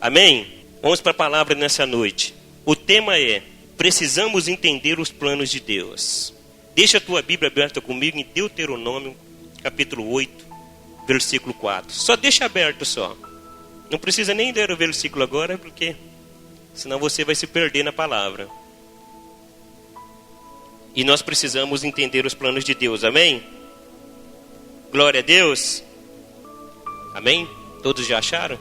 Amém? Vamos para a palavra nessa noite. O tema é: precisamos entender os planos de Deus. Deixa a tua Bíblia aberta comigo em Deuteronômio, capítulo 8, versículo 4. Só deixa aberto só. Não precisa nem ler o versículo agora, porque senão você vai se perder na palavra. E nós precisamos entender os planos de Deus, amém? Glória a Deus. Amém? Todos já acharam?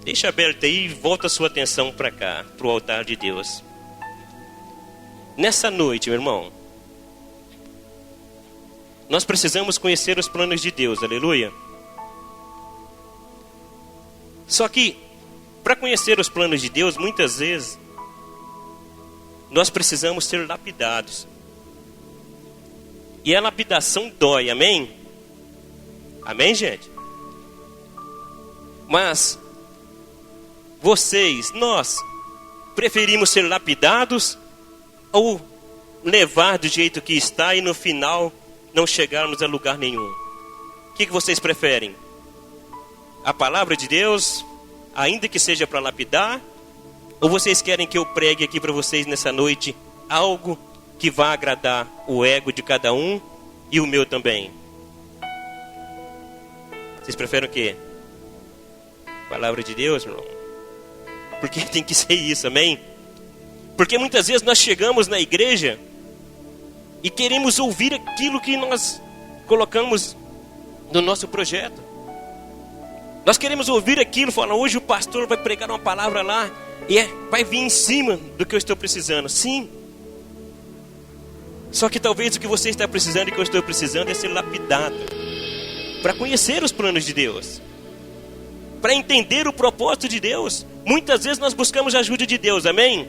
Deixa aberto aí e volta a sua atenção para cá, para o altar de Deus. Nessa noite, meu irmão, nós precisamos conhecer os planos de Deus, aleluia. Só que, para conhecer os planos de Deus, muitas vezes, nós precisamos ser lapidados. E a lapidação dói, amém? Amém, gente? Mas, nós, preferimos ser lapidados ou levar do jeito que está e no final não chegarmos a lugar nenhum? O que vocês preferem? A palavra de Deus, ainda que seja para lapidar, ou vocês querem que eu pregue aqui para vocês nessa noite algo que vá agradar o ego de cada um e o meu também? Vocês preferem o quê? Palavra de Deus, meu irmão? Porque tem que ser isso, amém? Porque muitas vezes nós chegamos na igreja e queremos ouvir aquilo que nós colocamos no nosso projeto. Nós queremos ouvir aquilo, falar, hoje o pastor vai pregar uma palavra lá e vai vir em cima do que eu estou precisando. Sim. Só que talvez o que você está precisando e o que eu estou precisando é ser lapidado para conhecer os planos de Deus, para entender o propósito de Deus. Muitas vezes nós buscamos a ajuda de Deus, amém?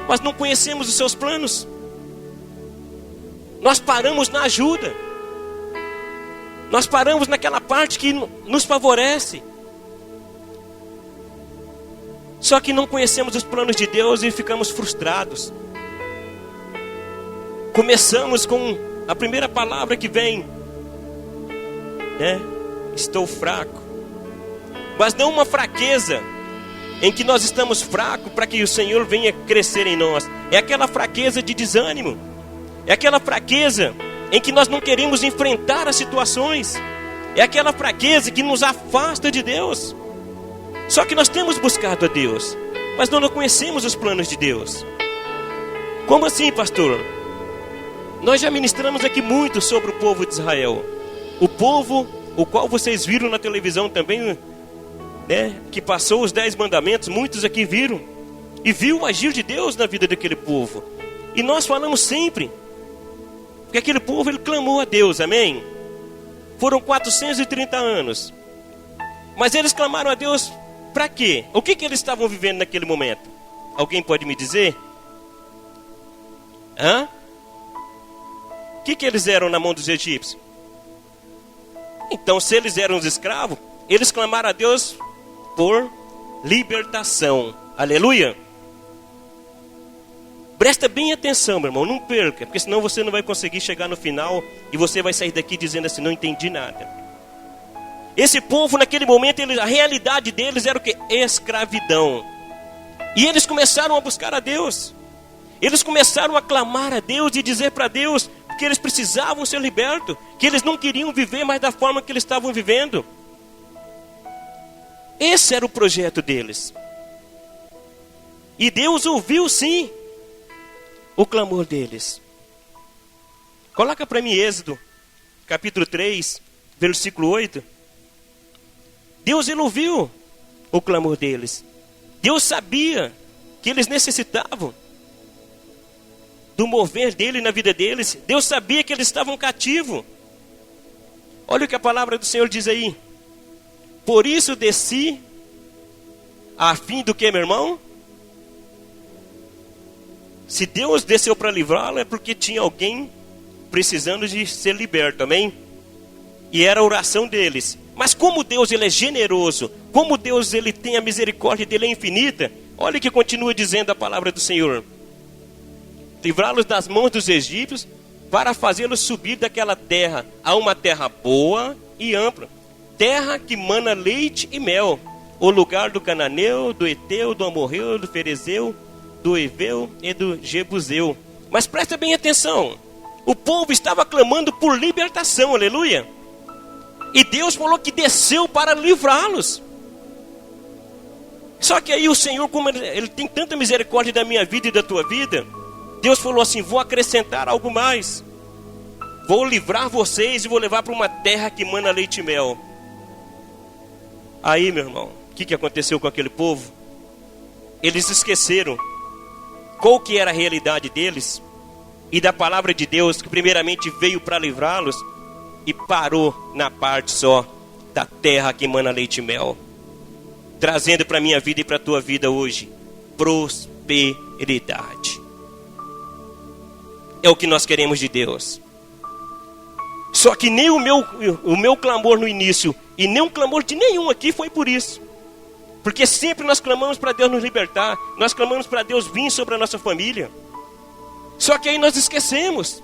Mas não conhecemos os seus planos. Nós paramos na ajuda. Nós paramos naquela parte que nos favorece. Só que não conhecemos os planos de Deus e ficamos frustrados. Começamos com a primeira palavra que vem, né? Estou fraco. Mas não uma fraqueza em que nós estamos fracos para que o Senhor venha crescer em nós. É aquela fraqueza de desânimo. É aquela fraqueza em que nós não queremos enfrentar as situações. É aquela fraqueza que nos afasta de Deus. Só que nós temos buscado a Deus, mas não conhecemos os planos de Deus. Como assim, pastor? Nós já ministramos aqui muito sobre o povo de Israel. O povo, o qual vocês viram na televisão também, né, que passou os 10 mandamentos, muitos aqui viram. E viu o agir de Deus na vida daquele povo. E nós falamos sempre, porque aquele povo, ele clamou a Deus, amém? Foram 430 anos. Mas eles clamaram a Deus para quê? O que eles estavam vivendo naquele momento? Alguém pode me dizer? O que eles eram na mão dos egípcios? Então, se eles eram os escravos, eles clamaram a Deus por libertação. Aleluia! Presta bem atenção, meu irmão, não perca, porque senão você não vai conseguir chegar no final e você vai sair daqui dizendo assim, não entendi nada. Esse povo naquele momento, a realidade deles era o quê? Escravidão. E eles começaram a buscar a Deus. Eles começaram a clamar a Deus e dizer para Deus que eles precisavam ser libertos, que eles não queriam viver mais da forma que eles estavam vivendo. Esse era o projeto deles. E Deus ouviu sim o clamor deles. Coloca para mim Êxodo, capítulo 3, versículo 8. Deus, ele ouviu o clamor deles. Deus sabia que eles necessitavam do mover dele na vida deles. Deus sabia que eles estavam cativos. Olha o que a palavra do Senhor diz aí. Por isso desci, a fim do que, meu irmão? Se Deus desceu para livrá-lo, é porque tinha alguém precisando de ser liberto, amém? E era a oração deles. Mas como Deus, ele é generoso, como Deus, ele tem a misericórdia dele é infinita, olha o que continua dizendo a palavra do Senhor. Livrá-los das mãos dos egípcios, para fazê-los subir daquela terra a uma terra boa e ampla, terra que mana leite e mel, o lugar do cananeu, do eteu, do amorreu, do ferezeu, do heveu e do jebuseu. Mas presta bem atenção. O povo estava clamando por libertação, aleluia. E Deus falou que desceu para livrá-los. Só que aí o Senhor, como Ele tem tanta misericórdia da minha vida e da tua vida, Deus falou assim: vou acrescentar algo mais. Vou livrar vocês e vou levar para uma terra que mana leite e mel. Aí, meu irmão, o que aconteceu com aquele povo? Eles esqueceram qual que era a realidade deles e da palavra de Deus, que primeiramente veio para livrá-los, e parou na parte só da terra que emana leite e mel, trazendo para a minha vida e para a tua vida hoje prosperidade. É o que nós queremos de Deus. Só que nem o meu clamor no início e nem o clamor de nenhum aqui foi por isso. Porque sempre nós clamamos para Deus nos libertar, nós clamamos para Deus vir sobre a nossa família. Só que aí nós esquecemos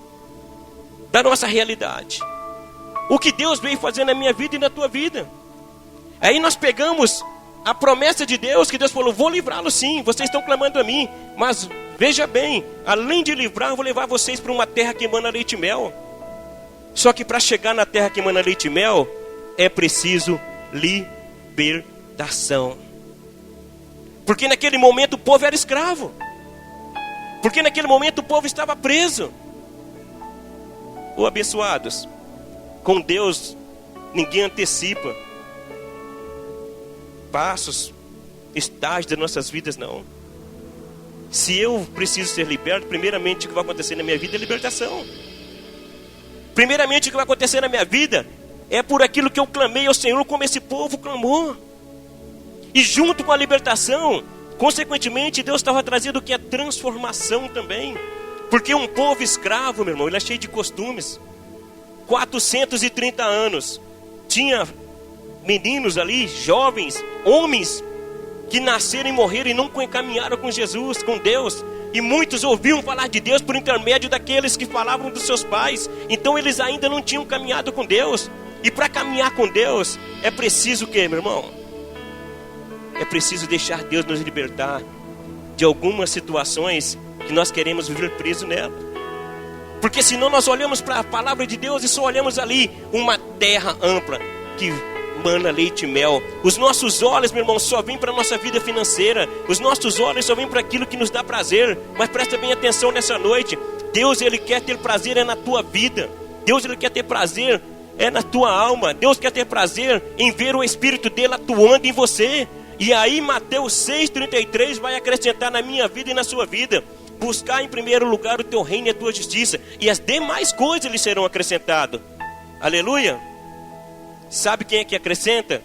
da nossa realidade. O que Deus veio fazer na minha vida e na tua vida. Aí nós pegamos a promessa de Deus, que Deus falou: vou livrá-lo sim, vocês estão clamando a mim. Mas veja bem, além de livrar, eu vou levar vocês para uma terra que emana leite e mel. Só que para chegar na terra que emana leite e mel, é preciso libertação. Porque naquele momento o povo era escravo. Porque naquele momento o povo estava preso. Ô abençoados, com Deus ninguém antecipa passos, estágios das nossas vidas, não. Se eu preciso ser liberto, primeiramente o que vai acontecer na minha vida é libertação. Primeiramente o que vai acontecer na minha vida é por aquilo que eu clamei ao Senhor, como esse povo clamou. E junto com a libertação, consequentemente, Deus estava trazendo o que é transformação também. Porque um povo escravo, meu irmão, ele é cheio de costumes. 430 anos. Tinha meninos ali, jovens, homens, que nasceram e morreram e nunca encaminharam com Jesus, com Deus. E muitos ouviam falar de Deus por intermédio daqueles que falavam dos seus pais. Então eles ainda não tinham caminhado com Deus. E para caminhar com Deus, é preciso o quê, meu irmão? É preciso deixar Deus nos libertar de algumas situações que nós queremos viver preso nela. Porque senão nós olhamos para a palavra de Deus e só olhamos ali uma terra ampla que mana leite e mel. Os nossos olhos, meu irmão, só vêm para a nossa vida financeira. Os nossos olhos só vêm para aquilo que nos dá prazer. Mas presta bem atenção nessa noite. Deus, Ele quer ter prazer na tua vida. Deus, Ele quer ter prazer na tua alma. Deus quer ter prazer em ver o Espírito dele atuando em você. E aí Mateus 6,33 vai acrescentar na minha vida e na sua vida: buscar em primeiro lugar o teu reino e a tua justiça, e as demais coisas lhe serão acrescentadas. Aleluia. Sabe quem é que acrescenta?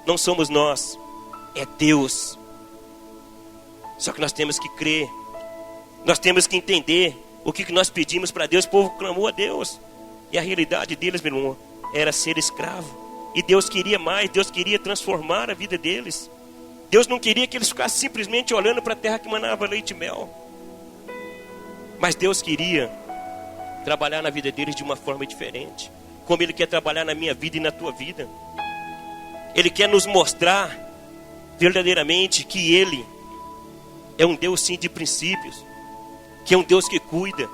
Não somos nós, é Deus. Só que nós temos que crer, nós temos que entender o que nós pedimos para Deus. O povo clamou a Deus, e a realidade deles, meu irmão, era ser escravo. E Deus queria mais, Deus queria transformar a vida deles. Deus não queria que eles ficassem simplesmente olhando para a terra que manava leite e mel. Mas Deus queria trabalhar na vida deles de uma forma diferente, como Ele quer trabalhar na minha vida e na tua vida. Ele quer nos mostrar verdadeiramente que Ele é um Deus sim de princípios, que é um Deus que cuida,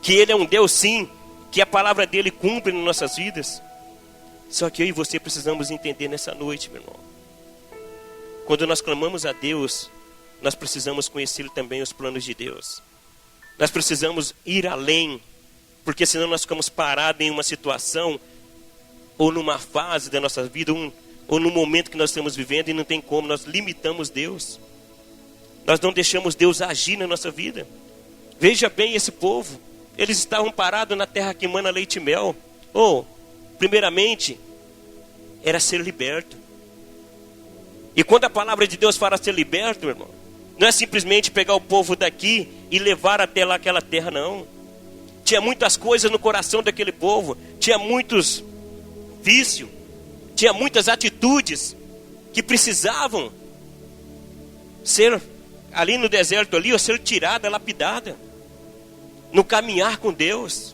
que Ele é um Deus sim, que a palavra dEle cumpre nas nossas vidas. Só que eu e você precisamos entender nessa noite, meu irmão. Quando nós clamamos a Deus, nós precisamos conhecer também os planos de Deus. Nós precisamos ir além, porque senão nós ficamos parados em uma situação, ou numa fase da nossa vida, ou no momento que nós estamos vivendo, e não tem como, nós limitamos Deus. Nós não deixamos Deus agir na nossa vida. Veja bem esse povo, eles estavam parados na terra que emana leite e mel. Primeiramente, era ser liberto. E quando a palavra de Deus fala ser liberto, meu irmão, não é simplesmente pegar o povo daqui e levar até lá aquela terra, não. Tinha muitas coisas no coração daquele povo, tinha muitos vícios, tinha muitas atitudes que precisavam ser ali no deserto ali, ou ser tirada, lapidada, no caminhar com Deus.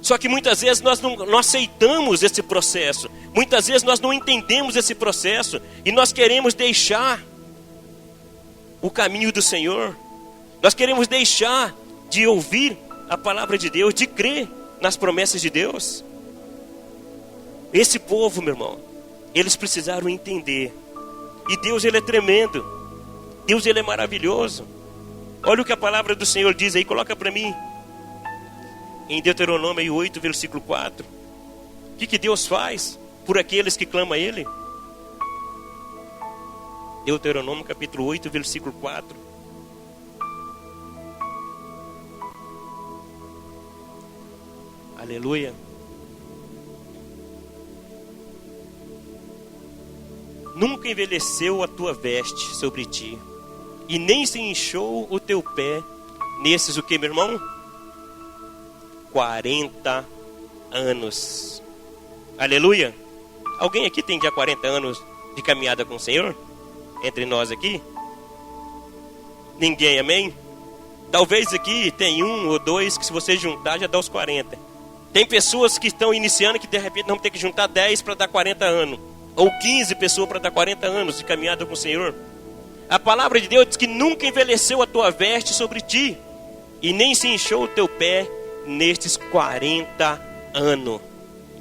Só que muitas vezes nós não aceitamos esse processo. Muitas vezes nós não entendemos esse processo. E nós queremos deixar o caminho do Senhor. Nós queremos deixar de ouvir a palavra de Deus, de crer nas promessas de Deus. Esse povo, meu irmão, eles precisaram entender. E Deus, Ele é tremendo. Deus, Ele é maravilhoso. Olha o que a palavra do Senhor diz aí, coloca para mim. Em Deuteronômio 8, versículo 4. O que Deus faz por aqueles que clamam a Ele? Deuteronômio capítulo 8, versículo 4. Aleluia. Nunca envelheceu a tua veste sobre ti, e nem se inchou o teu pé nesses, o que, meu irmão? 40 anos. Aleluia. Alguém aqui tem já 40 anos de caminhada com o Senhor? Entre nós aqui? Ninguém, amém? Talvez aqui tem um ou dois que, se você juntar, já dá os 40. Tem pessoas que estão iniciando que de repente vão ter que juntar 10 para dar 40 anos. Ou 15 pessoas para dar 40 anos de caminhada com o Senhor. A palavra de Deus diz que nunca envelheceu a tua veste sobre ti, e nem se inchou o teu pé nestes 40 anos.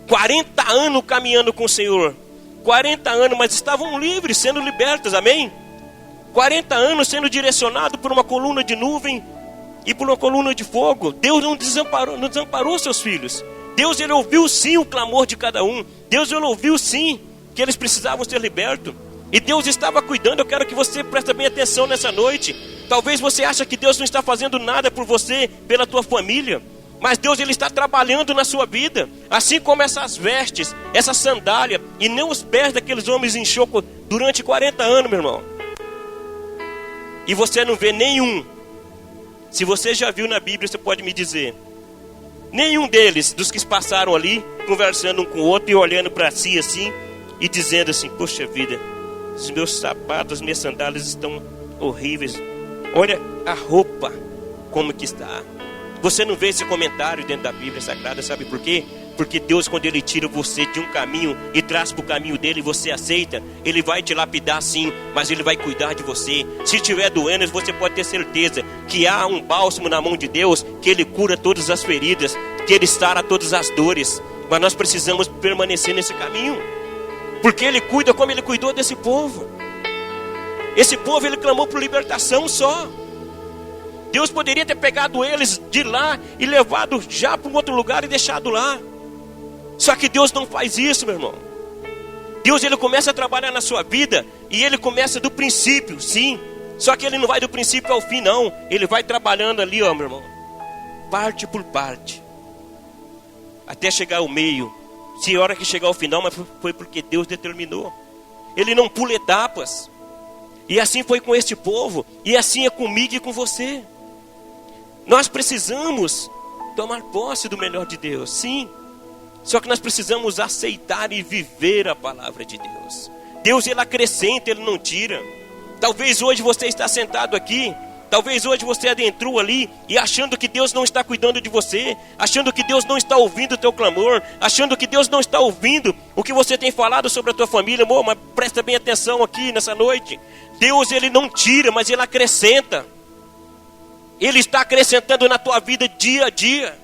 40 anos caminhando com o Senhor. 40 anos, mas estavam livres, sendo libertos, amém? 40 anos sendo direcionado por uma coluna de nuvem e por uma coluna de fogo. Deus não desamparou seus filhos. Deus, Ele ouviu sim o clamor de cada um. Deus, Ele ouviu sim que eles precisavam ser libertos. E Deus estava cuidando. Eu quero que você preste bem atenção nessa noite. Talvez você ache que Deus não está fazendo nada por você, pela tua família. Mas Deus, Ele está trabalhando na sua vida. Assim como essas vestes, essa sandália, e nem os pés daqueles homens inchou durante 40 anos, meu irmão. E você não vê nenhum. Se você já viu na Bíblia, você pode me dizer. Nenhum deles, dos que passaram ali, conversando um com o outro e olhando para si assim, e dizendo assim: poxa vida, os meus sapatos, as minhas sandálias estão horríveis. Olha a roupa, como que está. Você não vê esse comentário dentro da Bíblia Sagrada, sabe por quê? Porque Deus, quando Ele tira você de um caminho e traz para o caminho dele, e você aceita, Ele vai te lapidar sim, mas Ele vai cuidar de você. Se estiver doendo, você pode ter certeza que há um bálsamo na mão de Deus, que Ele cura todas as feridas, que Ele sara todas as dores. Mas nós precisamos permanecer nesse caminho, porque Ele cuida como Ele cuidou desse povo. Esse povo, Ele clamou por libertação só. Deus poderia ter pegado eles de lá e levado já para um outro lugar e deixado lá. Só que Deus não faz isso, meu irmão. Deus, Ele começa a trabalhar na sua vida e Ele começa do princípio, sim. Só que Ele não vai do princípio ao fim, não. Ele vai trabalhando ali, ó, meu irmão, parte por parte, até chegar ao meio. Se a hora que chegar ao final, mas foi porque Deus determinou. Ele não pula etapas. E assim foi com este povo, e assim é comigo e com você. Nós precisamos tomar posse do melhor de Deus, sim. Só que nós precisamos aceitar e viver a palavra de Deus. Deus, Ele acrescenta, Ele não tira. Talvez hoje você está sentado aqui, talvez hoje você adentrou ali e achando que Deus não está cuidando de você, achando que Deus não está ouvindo o teu clamor, achando que Deus não está ouvindo o que você tem falado sobre a tua família. Amor, mas presta bem atenção aqui nessa noite. Deus, Ele não tira, mas Ele acrescenta. Ele está acrescentando na tua vida dia a dia.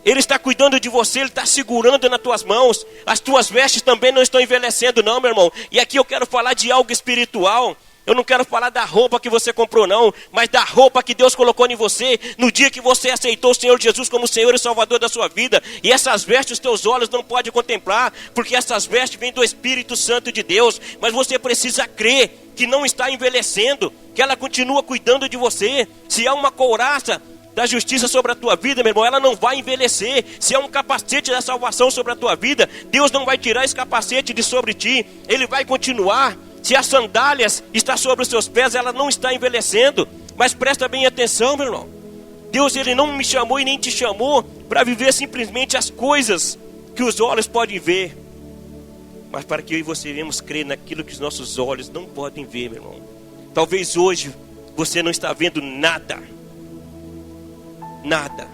Ele está cuidando de você, Ele está segurando nas tuas mãos. As tuas vestes também não estão envelhecendo não, meu irmão. E aqui eu quero falar de algo espiritual. Eu não quero falar da roupa que você comprou não, mas da roupa que Deus colocou em você no dia que você aceitou o Senhor Jesus como Senhor e Salvador da sua vida. E essas vestes os teus olhos não podem contemplar, porque essas vestes vêm do Espírito Santo de Deus. Mas você precisa crer que não está envelhecendo, que ela continua cuidando de você. Se há uma couraça da justiça sobre a tua vida, meu irmão, ela não vai envelhecer. Se há um capacete da salvação sobre a tua vida, Deus não vai tirar esse capacete de sobre ti. Ele vai continuar. Se as sandálias estão sobre os seus pés, ela não está envelhecendo. Mas presta bem atenção, meu irmão. Deus, Ele não me chamou e nem te chamou para viver simplesmente as coisas que os olhos podem ver, mas para que eu e você venhamos crer naquilo que os nossos olhos não podem ver, meu irmão. Talvez hoje você não está vendo nada. Nada.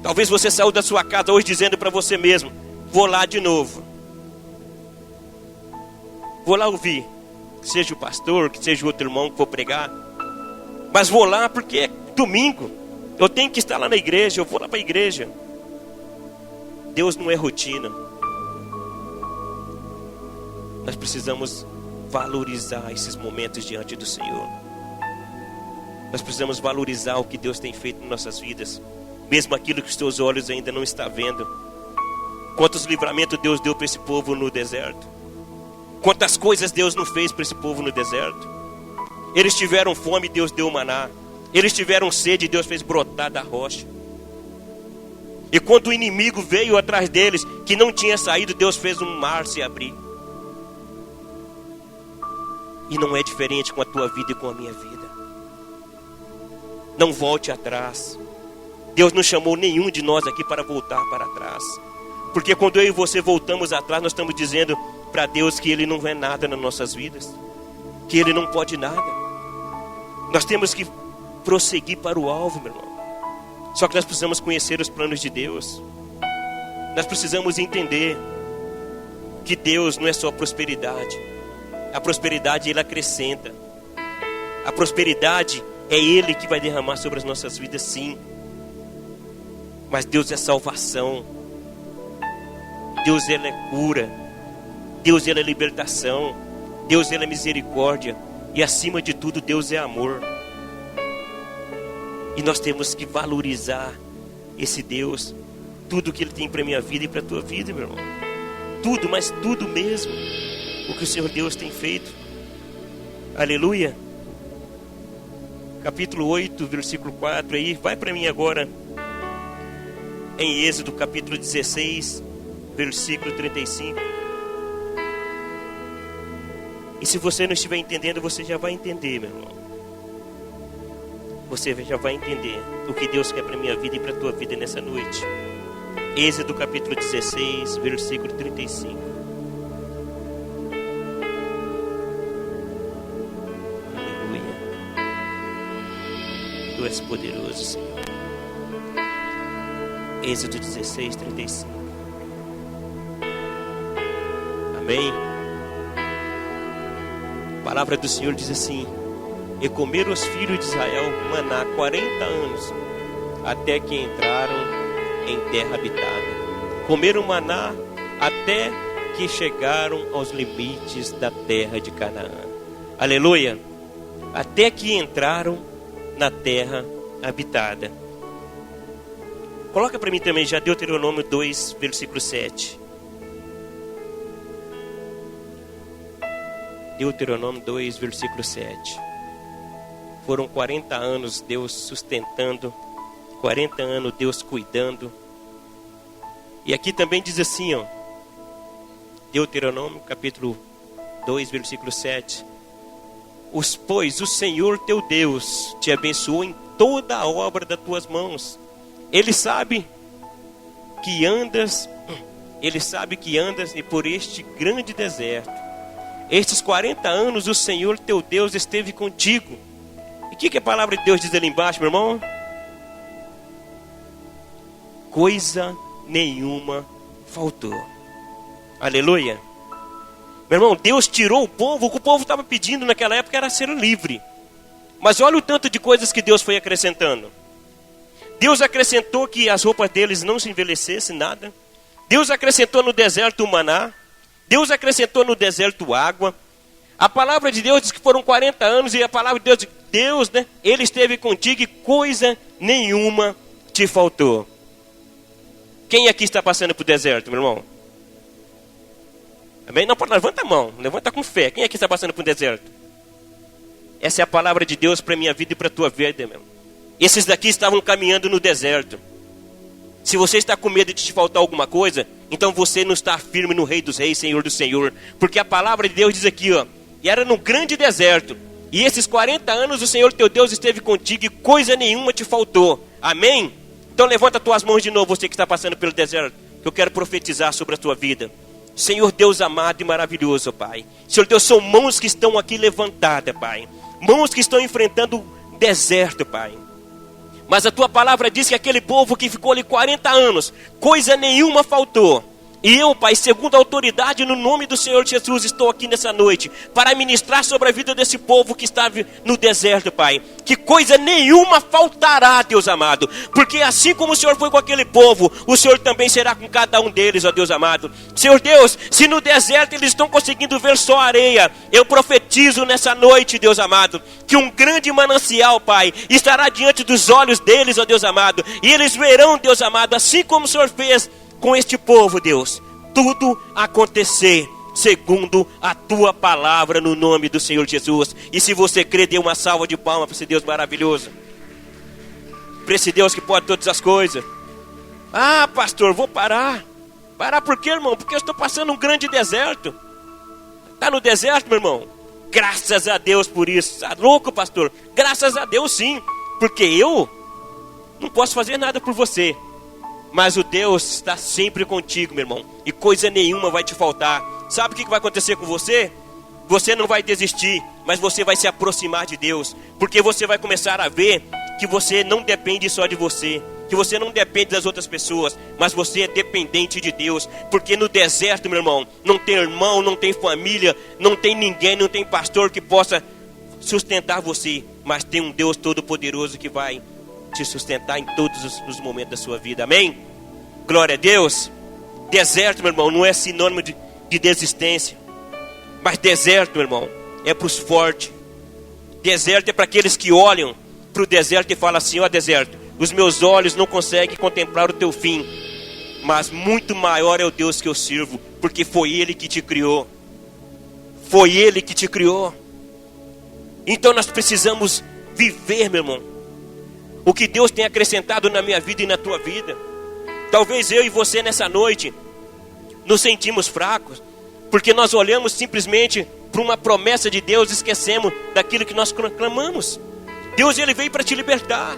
Talvez você saiu da sua casa hoje dizendo para você mesmo: vou lá de novo. Vou lá ouvir. Que seja o pastor, que seja o outro irmão que for pregar. Mas vou lá porque é domingo. Eu tenho que estar lá na igreja, eu vou lá para a igreja. Deus não é rotina. Nós precisamos valorizar esses momentos diante do Senhor. Nós precisamos valorizar o que Deus tem feito em nossas vidas, mesmo aquilo que os teus olhos ainda não estão vendo. Quantos livramentos Deus deu para esse povo no deserto. Quantas coisas Deus não fez para esse povo no deserto. Eles tiveram fome, Deus deu maná. Eles tiveram sede, Deus fez brotar da rocha. E quando o inimigo veio atrás deles, que não tinha saído, Deus fez um mar se abrir. E não é diferente com a tua vida e com a minha vida. Não volte atrás. Deus não chamou nenhum de nós aqui para voltar para trás. Porque quando eu e você voltamos atrás, nós estamos dizendo para Deus que Ele não é nada nas nossas vidas. Que Ele não pode nada. Nós temos que prosseguir para o alvo, meu irmão. Só que nós precisamos conhecer os planos de Deus. Nós precisamos entender que Deus não é só prosperidade. A prosperidade Ele acrescenta. A prosperidade é Ele que vai derramar sobre as nossas vidas, sim. Mas Deus é salvação. Deus Ele é cura. Deus Ele é libertação. Deus Ele é misericórdia. E acima de tudo, Deus é amor. E nós temos que valorizar esse Deus. Tudo que Ele tem para a minha vida e para a tua vida, meu irmão. Tudo, mas tudo mesmo. O que o Senhor Deus tem feito. Aleluia. Capítulo 8, versículo 4 aí. Vai para mim agora. Em Êxodo capítulo 16, versículo 35. E se você não estiver entendendo, você já vai entender, meu irmão. Você já vai entender o que Deus quer para a minha vida e para a tua vida nessa noite. Êxodo capítulo 16, versículo 35. Aleluia. Tu és poderoso, Senhor. Êxodo 16, 35. Amém. A palavra do Senhor diz assim: e comeram os filhos de Israel maná 40 anos, até que entraram em terra habitada. Comeram maná até que chegaram aos limites da terra de Canaã. Aleluia. Até que entraram na terra habitada. Coloca para mim também já Deuteronômio 2, versículo 7. Deuteronômio 2, versículo 7. Foram 40 anos Deus sustentando, 40 anos Deus cuidando. E aqui também diz assim, ó, Deuteronômio capítulo 2, versículo 7. Pois o Senhor teu Deus te abençoou em toda a obra das tuas mãos. Ele sabe que andas e por este grande deserto. Estes 40 anos o Senhor teu Deus esteve contigo. E o que a palavra de Deus diz ali embaixo, meu irmão? Coisa nenhuma faltou. Aleluia. Meu irmão, Deus tirou o povo. O que o povo estava pedindo naquela época era ser livre. Mas olha o tanto de coisas que Deus foi acrescentando. Deus acrescentou que as roupas deles não se envelhecessem, nada. Deus acrescentou no deserto o maná. Deus acrescentou no deserto água. A palavra de Deus diz que foram 40 anos. E a palavra de Deus, né? Ele esteve contigo e coisa nenhuma te faltou. Quem aqui está passando por deserto, meu irmão? Amém? Não, levanta a mão. Levanta com fé. Quem aqui está passando por deserto? Essa é a palavra de Deus para a minha vida e para a tua vida, meu irmão. Esses daqui estavam caminhando no deserto. Se você está com medo de te faltar alguma coisa, então você não está firme no Rei dos Reis, Senhor do Senhor. Porque a palavra de Deus diz aqui, ó, e era no grande deserto. E esses 40 anos o Senhor teu Deus esteve contigo e coisa nenhuma te faltou. Amém? Então levanta as tuas mãos de novo, você que está passando pelo deserto. Que eu quero profetizar sobre a tua vida. Senhor Deus amado e maravilhoso, Pai. Senhor Deus, são mãos que estão aqui levantadas, Pai. Mãos que estão enfrentando o deserto, Pai. Mas a tua palavra diz que aquele povo que ficou ali 40 anos, coisa nenhuma faltou. E eu, Pai, segundo a autoridade, no nome do Senhor Jesus, estou aqui nessa noite para ministrar sobre a vida desse povo que está no deserto, Pai. Que coisa nenhuma faltará, Deus amado. Porque assim como o Senhor foi com aquele povo, o Senhor também será com cada um deles, ó Deus amado. Senhor Deus, se no deserto eles estão conseguindo ver só areia, eu profetizo nessa noite, Deus amado, que um grande manancial, Pai, estará diante dos olhos deles, ó Deus amado. E eles verão, Deus amado, assim como o Senhor fez com este povo, Deus, tudo acontecer segundo a tua palavra, no nome do Senhor Jesus. E se você crê, dê uma salva de palmas para esse Deus maravilhoso, para esse Deus que pode todas as coisas. Ah, pastor, vou parar. Parar por quê, irmão? Porque eu estou passando um grande deserto. Está no deserto, meu irmão? Graças a Deus por isso. Está louco, pastor? Graças a Deus sim, porque eu não posso fazer nada por você, mas o Deus está sempre contigo, meu irmão. E coisa nenhuma vai te faltar. Sabe o que vai acontecer com você? Você não vai desistir, mas você vai se aproximar de Deus. Porque você vai começar a ver que você não depende só de você, que você não depende das outras pessoas, mas você é dependente de Deus. Porque no deserto, meu irmão, não tem irmão, não tem família, não tem ninguém, não tem pastor que possa sustentar você. Mas tem um Deus todo-poderoso que vai te sustentar em todos os momentos da sua vida, amém? Glória a Deus. Deserto, meu irmão, não é sinônimo de desistência, mas deserto, meu irmão, é para os fortes. Deserto é para aqueles que olham para o deserto e falam assim: ó deserto, os meus olhos não conseguem contemplar o teu fim, mas muito maior é o Deus que eu sirvo, porque foi Ele que te criou. Foi Ele que te criou. Então nós precisamos viver, meu irmão, o que Deus tem acrescentado na minha vida e na tua vida. Talvez eu e você nessa noite nos sentimos fracos, porque nós olhamos simplesmente para uma promessa de Deus e esquecemos daquilo que nós clamamos. Deus, Ele veio para te libertar.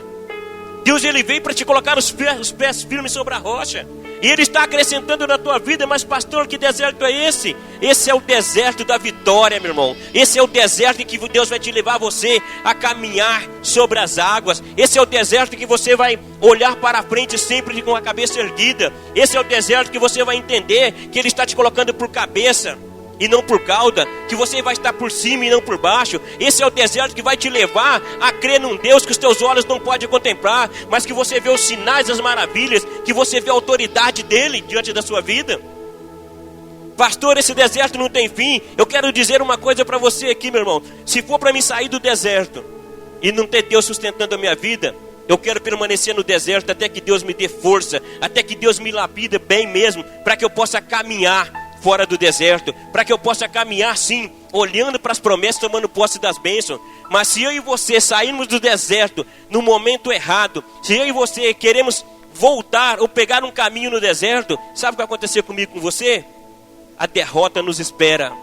Deus, Ele veio para te colocar os pés firmes sobre a rocha. E Ele está acrescentando na tua vida. Mas pastor, que deserto é esse? Esse é o deserto da vitória, meu irmão. Esse é o deserto em que Deus vai te levar você a caminhar sobre as águas. Esse é o deserto em que você vai olhar para a frente sempre com a cabeça erguida. Esse é o deserto que você vai entender que Ele está te colocando por cabeça e não por cauda, que você vai estar por cima e não por baixo. Esse é o deserto que vai te levar a crer num Deus que os teus olhos não podem contemplar, mas que você vê os sinais, as maravilhas, que você vê a autoridade dele diante da sua vida. Pastor, esse deserto não tem fim. Eu quero dizer uma coisa para você aqui, meu irmão. Se for para mim sair do deserto e não ter Deus sustentando a minha vida, eu quero permanecer no deserto até que Deus me dê força, até que Deus me lapida bem mesmo, para que eu possa caminhar fora do deserto, para que eu possa caminhar sim, olhando para as promessas, tomando posse das bênçãos. Mas se eu e você sairmos do deserto no momento errado, se eu e você queremos voltar ou pegar um caminho no deserto, sabe o que vai acontecer comigo, com você? A derrota nos espera,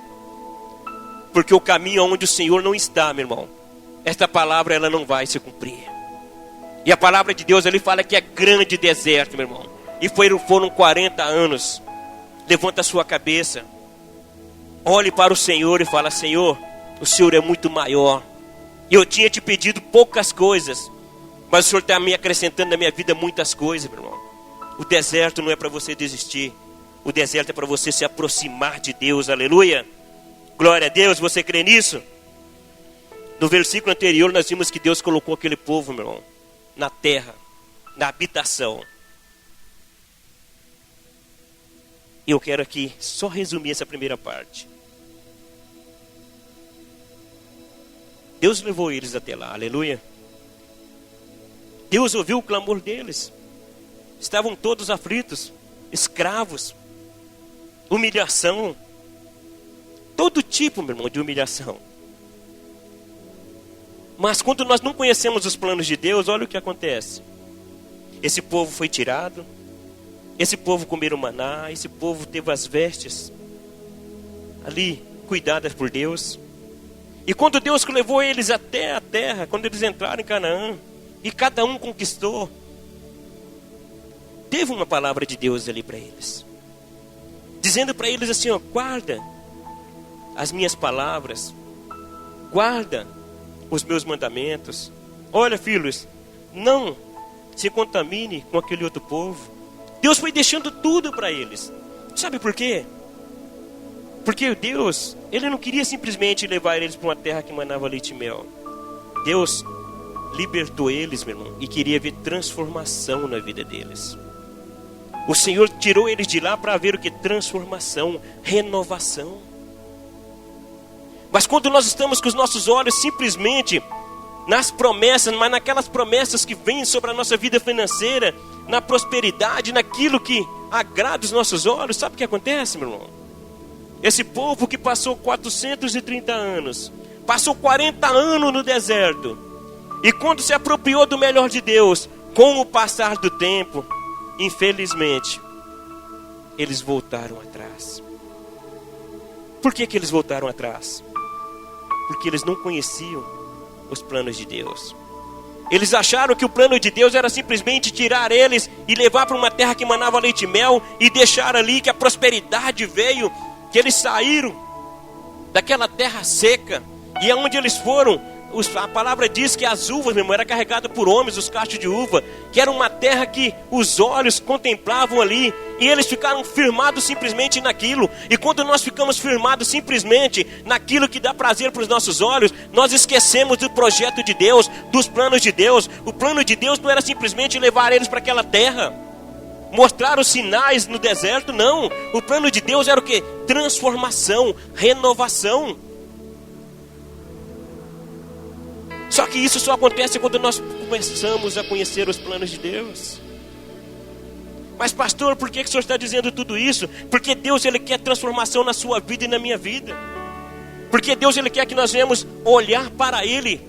porque o caminho onde o Senhor não está, meu irmão, esta palavra ela não vai se cumprir. E a palavra de Deus, ele fala que é grande deserto, meu irmão, e foram 40 anos. Levanta a sua cabeça, olhe para o Senhor e fala: Senhor, o Senhor é muito maior. Eu tinha te pedido poucas coisas, mas o Senhor está me acrescentando na minha vida muitas coisas, meu irmão. O deserto não é para você desistir. O deserto é para você se aproximar de Deus, aleluia. Glória a Deus, você crê nisso? No versículo anterior nós vimos que Deus colocou aquele povo, meu irmão, na terra, na habitação. Eu quero aqui só resumir essa primeira parte. Deus levou eles até lá, aleluia. Deus ouviu o clamor deles. Estavam todos aflitos, escravos, humilhação, todo tipo, meu irmão, de humilhação. Mas quando nós não conhecemos os planos de Deus, olha o que acontece. Esse povo foi tirado. Esse povo comeram maná, esse povo teve as vestes ali cuidadas por Deus. E quando Deus levou eles até a terra, quando eles entraram em Canaã, e cada um conquistou, teve uma palavra de Deus ali para eles, dizendo para eles assim: ó, guarda as minhas palavras, guarda os meus mandamentos. Olha, filhos, não se contamine com aquele outro povo. Deus foi deixando tudo para eles. Sabe por quê? Porque Deus, Ele não queria simplesmente levar eles para uma terra que manava leite e mel. Deus libertou eles, meu irmão, e queria ver transformação na vida deles. O Senhor tirou eles de lá para ver o que? Transformação, renovação. Mas quando nós estamos com os nossos olhos simplesmente nas promessas, mas naquelas promessas que vêm sobre a nossa vida financeira, na prosperidade, naquilo que agrada os nossos olhos, sabe o que acontece, meu irmão? Esse povo que passou 430 anos, passou 40 anos no deserto, e quando se apropriou do melhor de Deus, com o passar do tempo, infelizmente, eles voltaram atrás. Por que eles voltaram atrás? Porque eles não conheciam os planos de Deus. Eles acharam que o plano de Deus era simplesmente tirar eles e levar para uma terra que manava leite e mel, e deixar ali que a prosperidade veio, que eles saíram daquela terra seca, e aonde eles foram, a palavra diz que as uvas, meu irmão, era carregada por homens, os cachos de uva, que era uma terra que os olhos contemplavam ali, e eles ficaram firmados simplesmente naquilo. E quando nós ficamos firmados simplesmente naquilo que dá prazer para os nossos olhos, nós esquecemos do projeto de Deus, dos planos de Deus. O plano de Deus não era simplesmente levar eles para aquela terra, mostrar os sinais no deserto, não. O plano de Deus era o quê? Transformação, renovação. Só que isso só acontece quando nós começamos a conhecer os planos de Deus. Mas pastor, por que o senhor está dizendo tudo isso? Porque Deus, Ele quer transformação na sua vida e na minha vida. Porque Deus, Ele quer que nós venhamos olhar para Ele,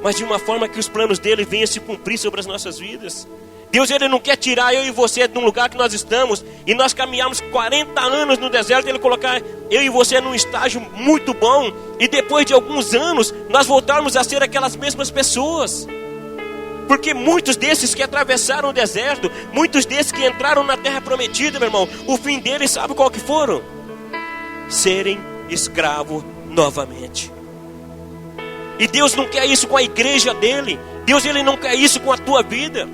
mas de uma forma que os planos dEle venham se cumprir sobre as nossas vidas. Deus, Ele não quer tirar eu e você de um lugar que nós estamos, e nós caminhamos 40 anos no deserto, Ele colocar eu e você num estágio muito bom, e depois de alguns anos, nós voltarmos a ser aquelas mesmas pessoas. Porque muitos desses que atravessaram o deserto, muitos desses que entraram na terra prometida, meu irmão, o fim deles, sabe qual que foram? Serem escravos novamente. E Deus não quer isso com a igreja dEle. Deus, Ele não quer isso com a tua vida,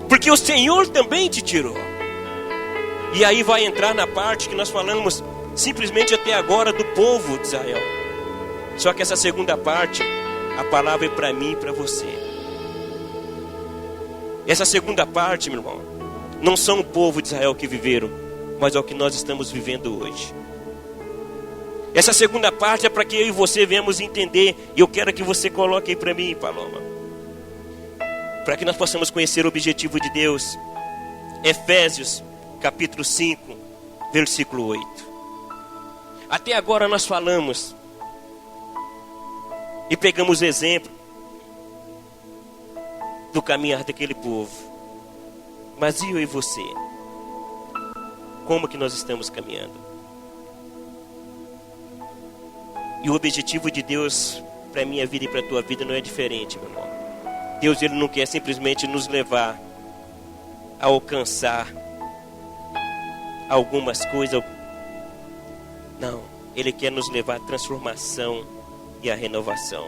porque o Senhor também te tirou. E aí vai entrar na parte que nós falamos simplesmente até agora do povo de Israel. Só que essa segunda parte, a palavra é para mim e para você. Essa segunda parte, meu irmão, não são o povo de Israel que viveram, mas é o que nós estamos vivendo hoje. Essa segunda parte é para que eu e você venhamos entender, e eu quero que você coloque aí para mim, Paloma, para que nós possamos conhecer o objetivo de Deus. Efésios capítulo 5, versículo 8. Até agora nós falamos e pegamos o exemplo do caminhar daquele povo. Mas eu e você, como que nós estamos caminhando? E o objetivo de Deus para a minha vida e para a tua vida não é diferente, meu irmão. Deus, Ele não quer simplesmente nos levar a alcançar algumas coisas. Não, Ele quer nos levar à transformação e à renovação.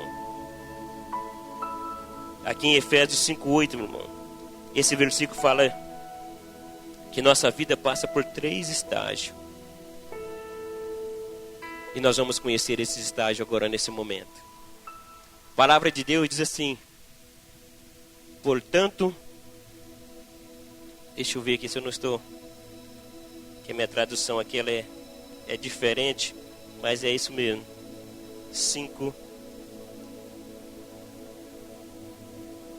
Aqui em Efésios 5:8, meu irmão, esse versículo fala que nossa vida passa por 3 estágios. E nós vamos conhecer esse estágio agora nesse momento. A palavra de Deus diz assim: portanto, deixa eu ver aqui se eu não estou, que a minha tradução aqui ela é diferente, mas é isso mesmo. 5.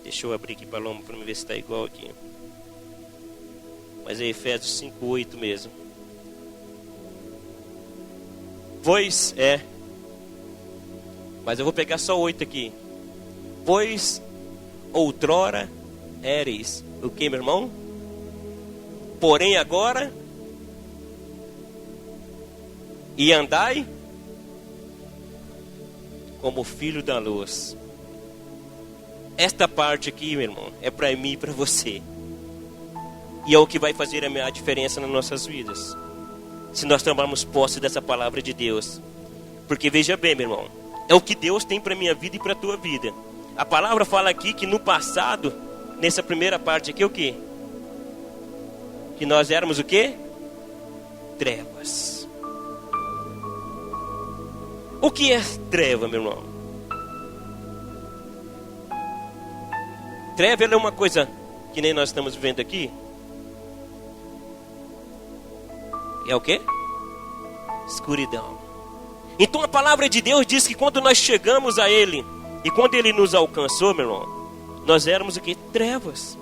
Deixa eu abrir aqui, Paloma, para ver se está igual aqui. Mas é Efésios 5:8 mesmo. Pois é. Mas eu vou pegar só 8 aqui. Pois outrora éreis o que, meu irmão? Porém agora e andai como filho da luz. Esta parte aqui, meu irmão, é para mim e para você. E é o que vai fazer a diferença nas nossas vidas, se nós tomarmos posse dessa palavra de Deus. Porque veja bem, meu irmão, é o que Deus tem para minha vida e para a tua vida. A palavra fala aqui que no passado, nessa primeira parte aqui, o quê? Que nós éramos o quê? Trevas. O que é treva, meu irmão? Treva é uma coisa que nem nós estamos vivendo aqui. É o quê? Escuridão. Então a palavra de Deus diz que quando nós chegamos a Ele, e quando Ele nos alcançou, meu irmão, nós éramos o quê? Trevas.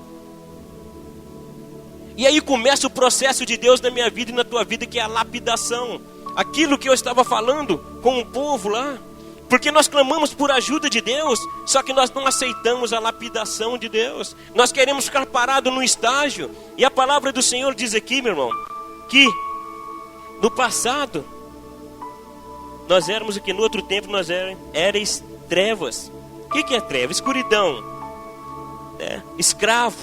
E aí começa o processo de Deus na minha vida e na tua vida, que é a lapidação. Aquilo que eu estava falando com o povo lá. Porque nós clamamos por ajuda de Deus, só que nós não aceitamos a lapidação de Deus. Nós queremos ficar parados no estágio. E a palavra do Senhor diz aqui, meu irmão, que no passado, nós éramos aqui, no outro tempo nós éramos trevas. O que é treva? Escuridão, escravo.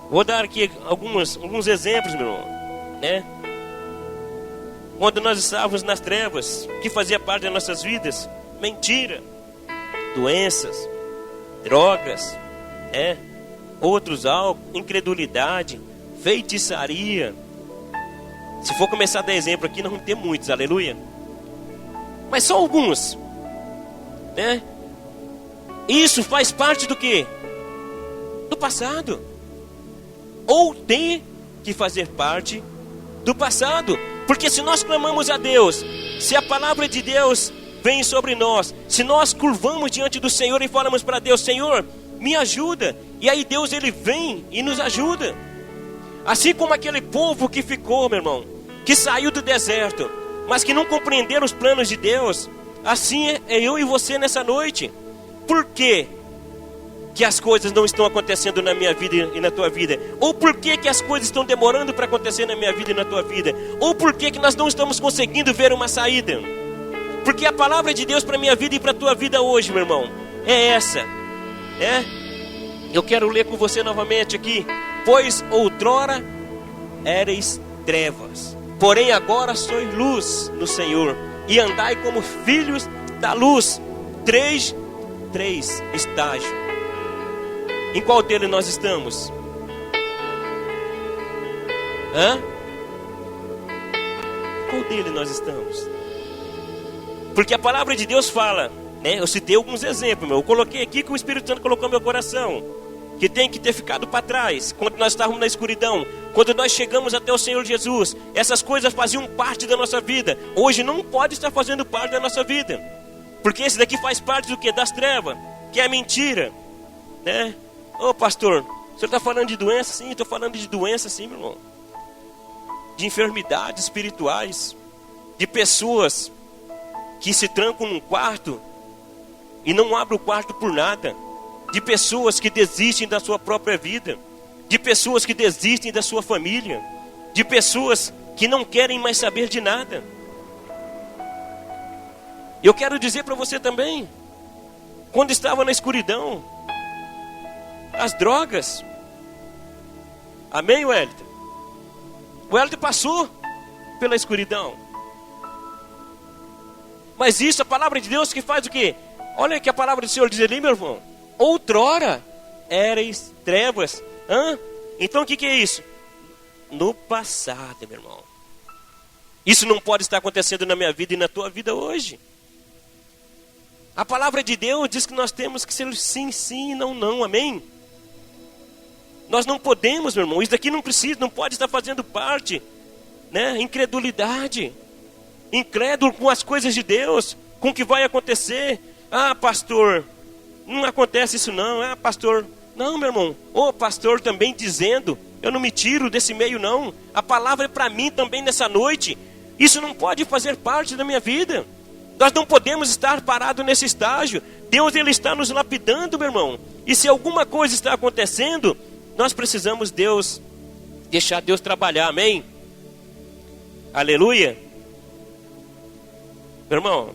Vou dar aqui alguns exemplos, meu irmão, Quando nós estávamos nas trevas, que fazia parte das nossas vidas? Mentira, doenças, drogas, outros álcool, incredulidade, feitiçaria. Se for começar a dar exemplo aqui, nós vamos ter muitos, aleluia. Mas só alguns, Isso faz parte do quê? Do passado. Ou tem que fazer parte do passado. Porque se nós clamamos a Deus, se a palavra de Deus vem sobre nós, se nós curvamos diante do Senhor e falamos para Deus, Senhor, me ajuda. E aí Deus, Ele vem e nos ajuda. Assim como aquele povo que ficou, meu irmão, que saiu do deserto, mas que não compreenderam os planos de Deus. Assim é eu e você nessa noite. Por quê que as coisas não estão acontecendo na minha vida e na tua vida? Ou por que as coisas estão demorando para acontecer na minha vida e na tua vida? Ou por que nós não estamos conseguindo ver uma saída? Porque a palavra de Deus para a minha vida e para a tua vida hoje, meu irmão, é essa. Eu quero ler com você novamente aqui. Pois outrora éreis trevas, porém agora sois luz no Senhor, e andai como filhos da luz. Três estágios. Em qual deles nós estamos? Qual deles nós estamos? Porque a palavra de Deus fala, eu citei alguns exemplos, eu coloquei aqui que o Espírito Santo colocou no meu coração, que tem que ter ficado para trás, quando nós estávamos na escuridão, quando nós chegamos até o Senhor Jesus, essas coisas faziam parte da nossa vida, hoje não pode estar fazendo parte da nossa vida, porque esse daqui faz parte do que? Das trevas, que é a mentira, Ô pastor, o senhor está falando de doença? Sim, estou falando de doença sim, meu irmão, de enfermidades espirituais, de pessoas que se trancam num quarto e não abrem o quarto por nada, de pessoas que desistem da sua própria vida, de pessoas que desistem da sua família, de pessoas que não querem mais saber de nada. Eu quero dizer para você também, quando estava na escuridão, as drogas, amém, Wellington? O Wellington passou pela escuridão, mas isso, a palavra de Deus que faz o quê? Olha que a palavra do Senhor diz ali, meu irmão, outrora éreis trevas. Então o que é isso? No passado, meu irmão. Isso não pode estar acontecendo na minha vida e na tua vida hoje. A palavra de Deus diz que nós temos que ser sim, sim, não, não, amém? Nós não podemos, meu irmão, isso daqui não pode estar fazendo parte, incredulidade, incrédulo com as coisas de Deus, com o que vai acontecer. Pastor, não acontece isso não, pastor, não, meu irmão, pastor também dizendo, eu não me tiro desse meio não, a palavra é para mim também nessa noite, isso não pode fazer parte da minha vida, nós não podemos estar parados nesse estágio, Deus Ele está nos lapidando, meu irmão, e se alguma coisa está acontecendo, nós precisamos deixar Deus trabalhar, amém? Aleluia. Meu irmão,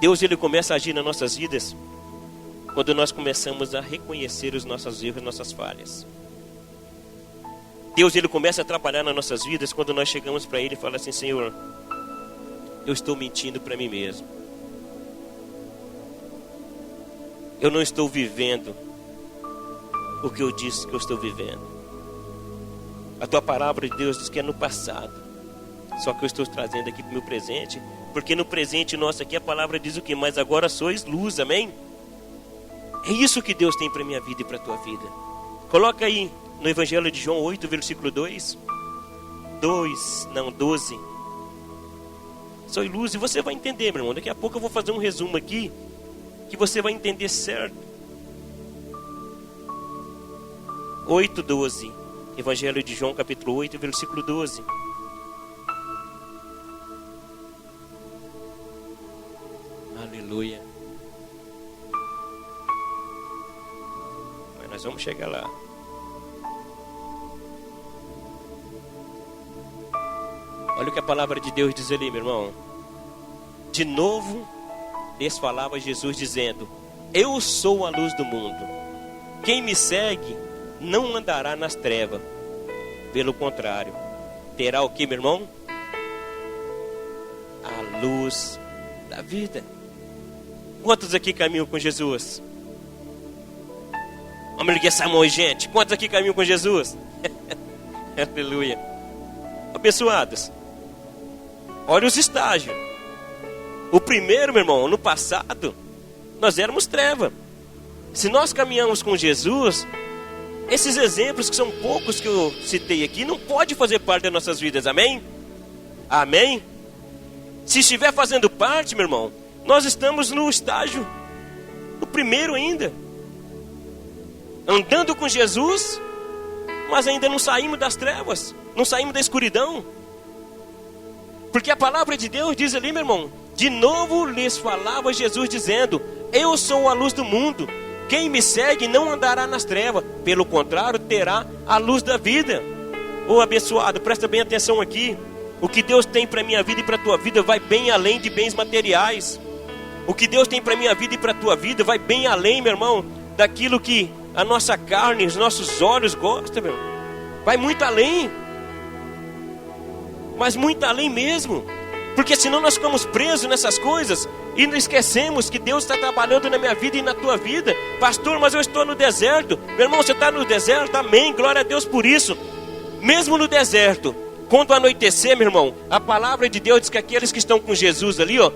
Deus Ele começa a agir nas nossas vidas quando nós começamos a reconhecer os nossos erros e nossas falhas. Deus Ele começa a trabalhar nas nossas vidas quando nós chegamos para Ele e falamos assim, Senhor, eu estou mentindo para mim mesmo. eu não estou vivendo o que eu disse que eu estou vivendo. A tua palavra de Deus diz que é no passado. Só que eu estou trazendo aqui para o meu presente, porque no presente nosso aqui a palavra diz o quê? Mas agora sois luz, amém? É isso que Deus tem para a minha vida e para a tua vida. Coloca aí no Evangelho de João 8, versículo 12. Sois luz, e você vai entender, meu irmão. Daqui a pouco eu vou fazer um resumo aqui, que você vai entender certo. 8:12. Evangelho de João, capítulo 8, versículo 12. Aleluia. Mas nós vamos chegar lá. Olha o que a palavra de Deus diz ali, meu irmão. De novo lhes falava Jesus dizendo: eu sou a luz do mundo. Quem me segue não andará nas trevas. Pelo contrário, terá o que, meu irmão? A luz da vida. Quantos aqui caminham com Jesus? Vamos ligar essa mão, gente. Quantos aqui caminham com Jesus? Aleluia. Abençoados. Olha os estágios. O primeiro, meu irmão, no passado, nós éramos treva. Se nós caminhamos com Jesus, esses exemplos, que são poucos que eu citei aqui, não pode fazer parte das nossas vidas, amém? Amém? Se estiver fazendo parte, meu irmão, nós estamos no estágio, no primeiro ainda. Andando com Jesus, mas ainda não saímos das trevas, não saímos da escuridão. Porque a palavra de Deus diz ali, meu irmão, de novo lhes falava Jesus dizendo: eu sou a luz do mundo. Quem me segue não andará nas trevas, pelo contrário, terá a luz da vida. Ô abençoado, presta bem atenção aqui. O que Deus tem para a minha vida e para a tua vida vai bem além de bens materiais. O que Deus tem para a minha vida e para a tua vida vai bem além, meu irmão, daquilo que a nossa carne, os nossos olhos gostam, meu. Vai muito além. Mas muito além mesmo. Porque senão nós ficamos presos nessas coisas e não esquecemos que Deus está trabalhando na minha vida e na tua vida. Pastor, mas eu estou no deserto. Meu irmão, você está no deserto? Amém, glória a Deus por isso. Mesmo no deserto, quando anoitecer, meu irmão, a palavra de Deus diz que aqueles que estão com Jesus ali, ó,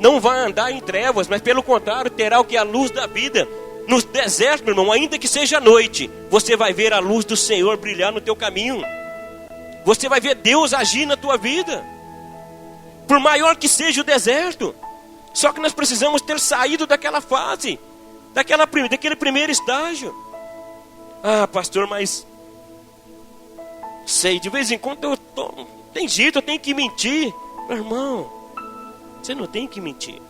não vão andar em trevas, mas pelo contrário, terá o que? A luz da vida. No deserto, meu irmão, ainda que seja noite, você vai ver a luz do Senhor brilhar no teu caminho. Você vai ver Deus agir na tua vida. Por maior que seja o deserto. Só que nós precisamos ter saído daquela fase, daquele primeiro estágio. Ah, pastor, mas sei, de vez em quando tem jeito, eu tenho que mentir. Meu irmão, você não tem que mentir.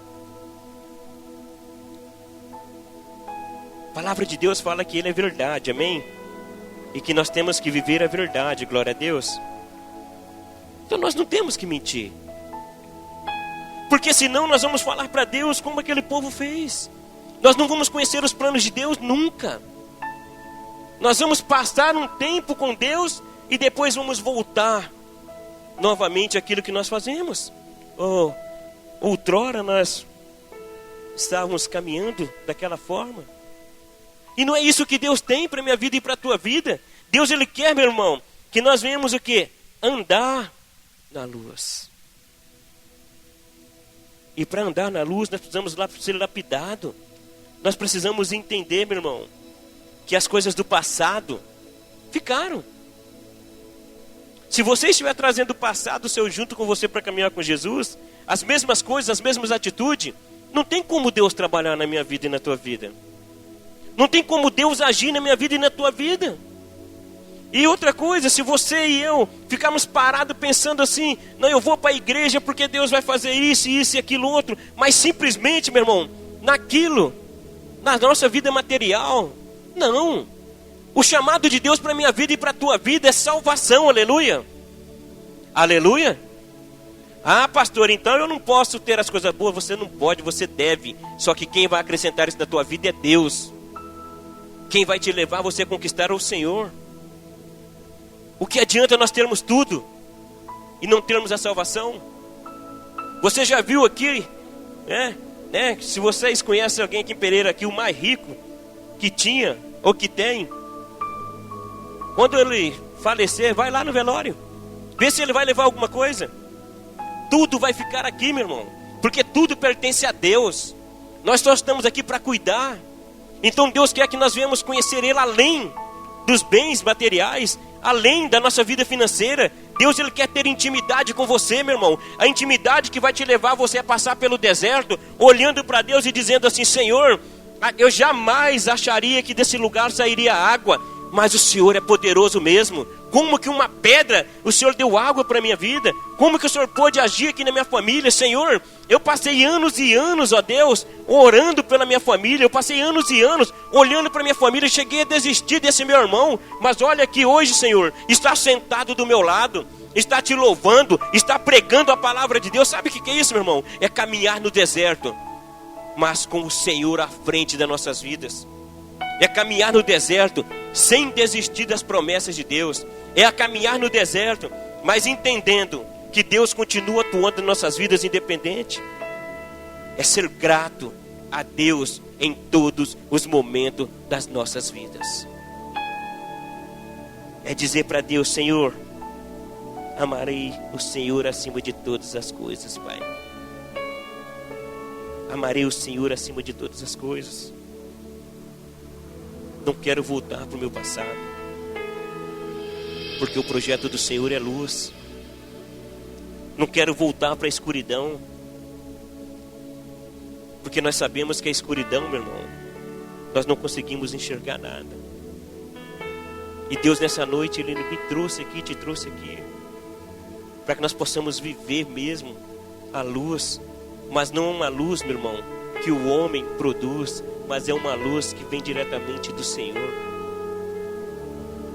A palavra de Deus fala que Ele é verdade, amém? E que nós temos que viver a verdade, glória a Deus. Então nós não temos que mentir. Porque senão nós vamos falar para Deus como aquele povo fez. Nós não vamos conhecer os planos de Deus nunca. Nós vamos passar um tempo com Deus e depois vamos voltar novamente àquilo que nós fazemos. Outrora nós estávamos caminhando daquela forma. E não é isso que Deus tem para a minha vida e para a tua vida. Deus, Ele quer, meu irmão, que nós venhamos o quê? Andar na luz. E para andar na luz, nós precisamos ser lapidados. Nós precisamos entender, meu irmão, que as coisas do passado ficaram. Se você estiver trazendo o passado seu junto com você para caminhar com Jesus, as mesmas coisas, as mesmas atitudes, não tem como Deus trabalhar na minha vida e na tua vida. Não tem como Deus agir na minha vida e na tua vida. E outra coisa, se você e eu ficarmos parados pensando assim, não, eu vou para a igreja porque Deus vai fazer isso, isso e aquilo outro, mas simplesmente, meu irmão, na nossa vida material, não. O chamado de Deus para a minha vida e para a tua vida é salvação, aleluia. Aleluia. Ah, pastor, então eu não posso ter as coisas boas. Você não pode, você deve. Só que quem vai acrescentar isso na tua vida é Deus. Quem vai te levar a você a conquistar é o Senhor. O que adianta nós termos tudo e não termos a salvação? Você já viu aqui, né? Se vocês conhecem alguém aqui em Pereira, aqui, o mais rico que tinha ou que tem, quando ele falecer, vai lá no velório, vê se ele vai levar alguma coisa. Tudo vai ficar aqui, meu irmão, porque tudo pertence a Deus. Nós só estamos aqui para cuidar. Então Deus quer que nós venhamos conhecer Ele além dos bens materiais, além da nossa vida financeira. Deus, Ele quer ter intimidade com você, meu irmão. A intimidade que vai te levar você a passar pelo deserto, olhando para Deus e dizendo assim: Senhor, eu jamais acharia que desse lugar sairia água, mas o Senhor é poderoso mesmo. Como que uma pedra, o Senhor deu água para a minha vida? Como que o Senhor pôde agir aqui na minha família? Senhor, eu passei anos e anos, ó Deus, orando pela minha família. Eu passei anos e anos olhando para minha família. Cheguei a desistir desse meu irmão. Mas olha aqui hoje, Senhor, está sentado do meu lado, está te louvando, está pregando a palavra de Deus. Sabe o que é isso, meu irmão? É caminhar no deserto, mas com o Senhor à frente das nossas vidas. É caminhar no deserto sem desistir das promessas de Deus. É a caminhar no deserto, mas entendendo que Deus continua atuando em nossas vidas independente. É ser grato a Deus em todos os momentos das nossas vidas. É dizer para Deus: Senhor, amarei o Senhor acima de todas as coisas, Pai. Amarei o Senhor acima de todas as coisas. Não quero voltar para o meu passado, porque o projeto do Senhor é luz. Não quero voltar para a escuridão, porque nós sabemos que a escuridão, meu irmão, nós não conseguimos enxergar nada. E Deus, nessa noite, Ele me trouxe aqui, te trouxe aqui, para que nós possamos viver mesmo a luz. Mas não uma luz, meu irmão, que o homem produz, mas é uma luz que vem diretamente do Senhor.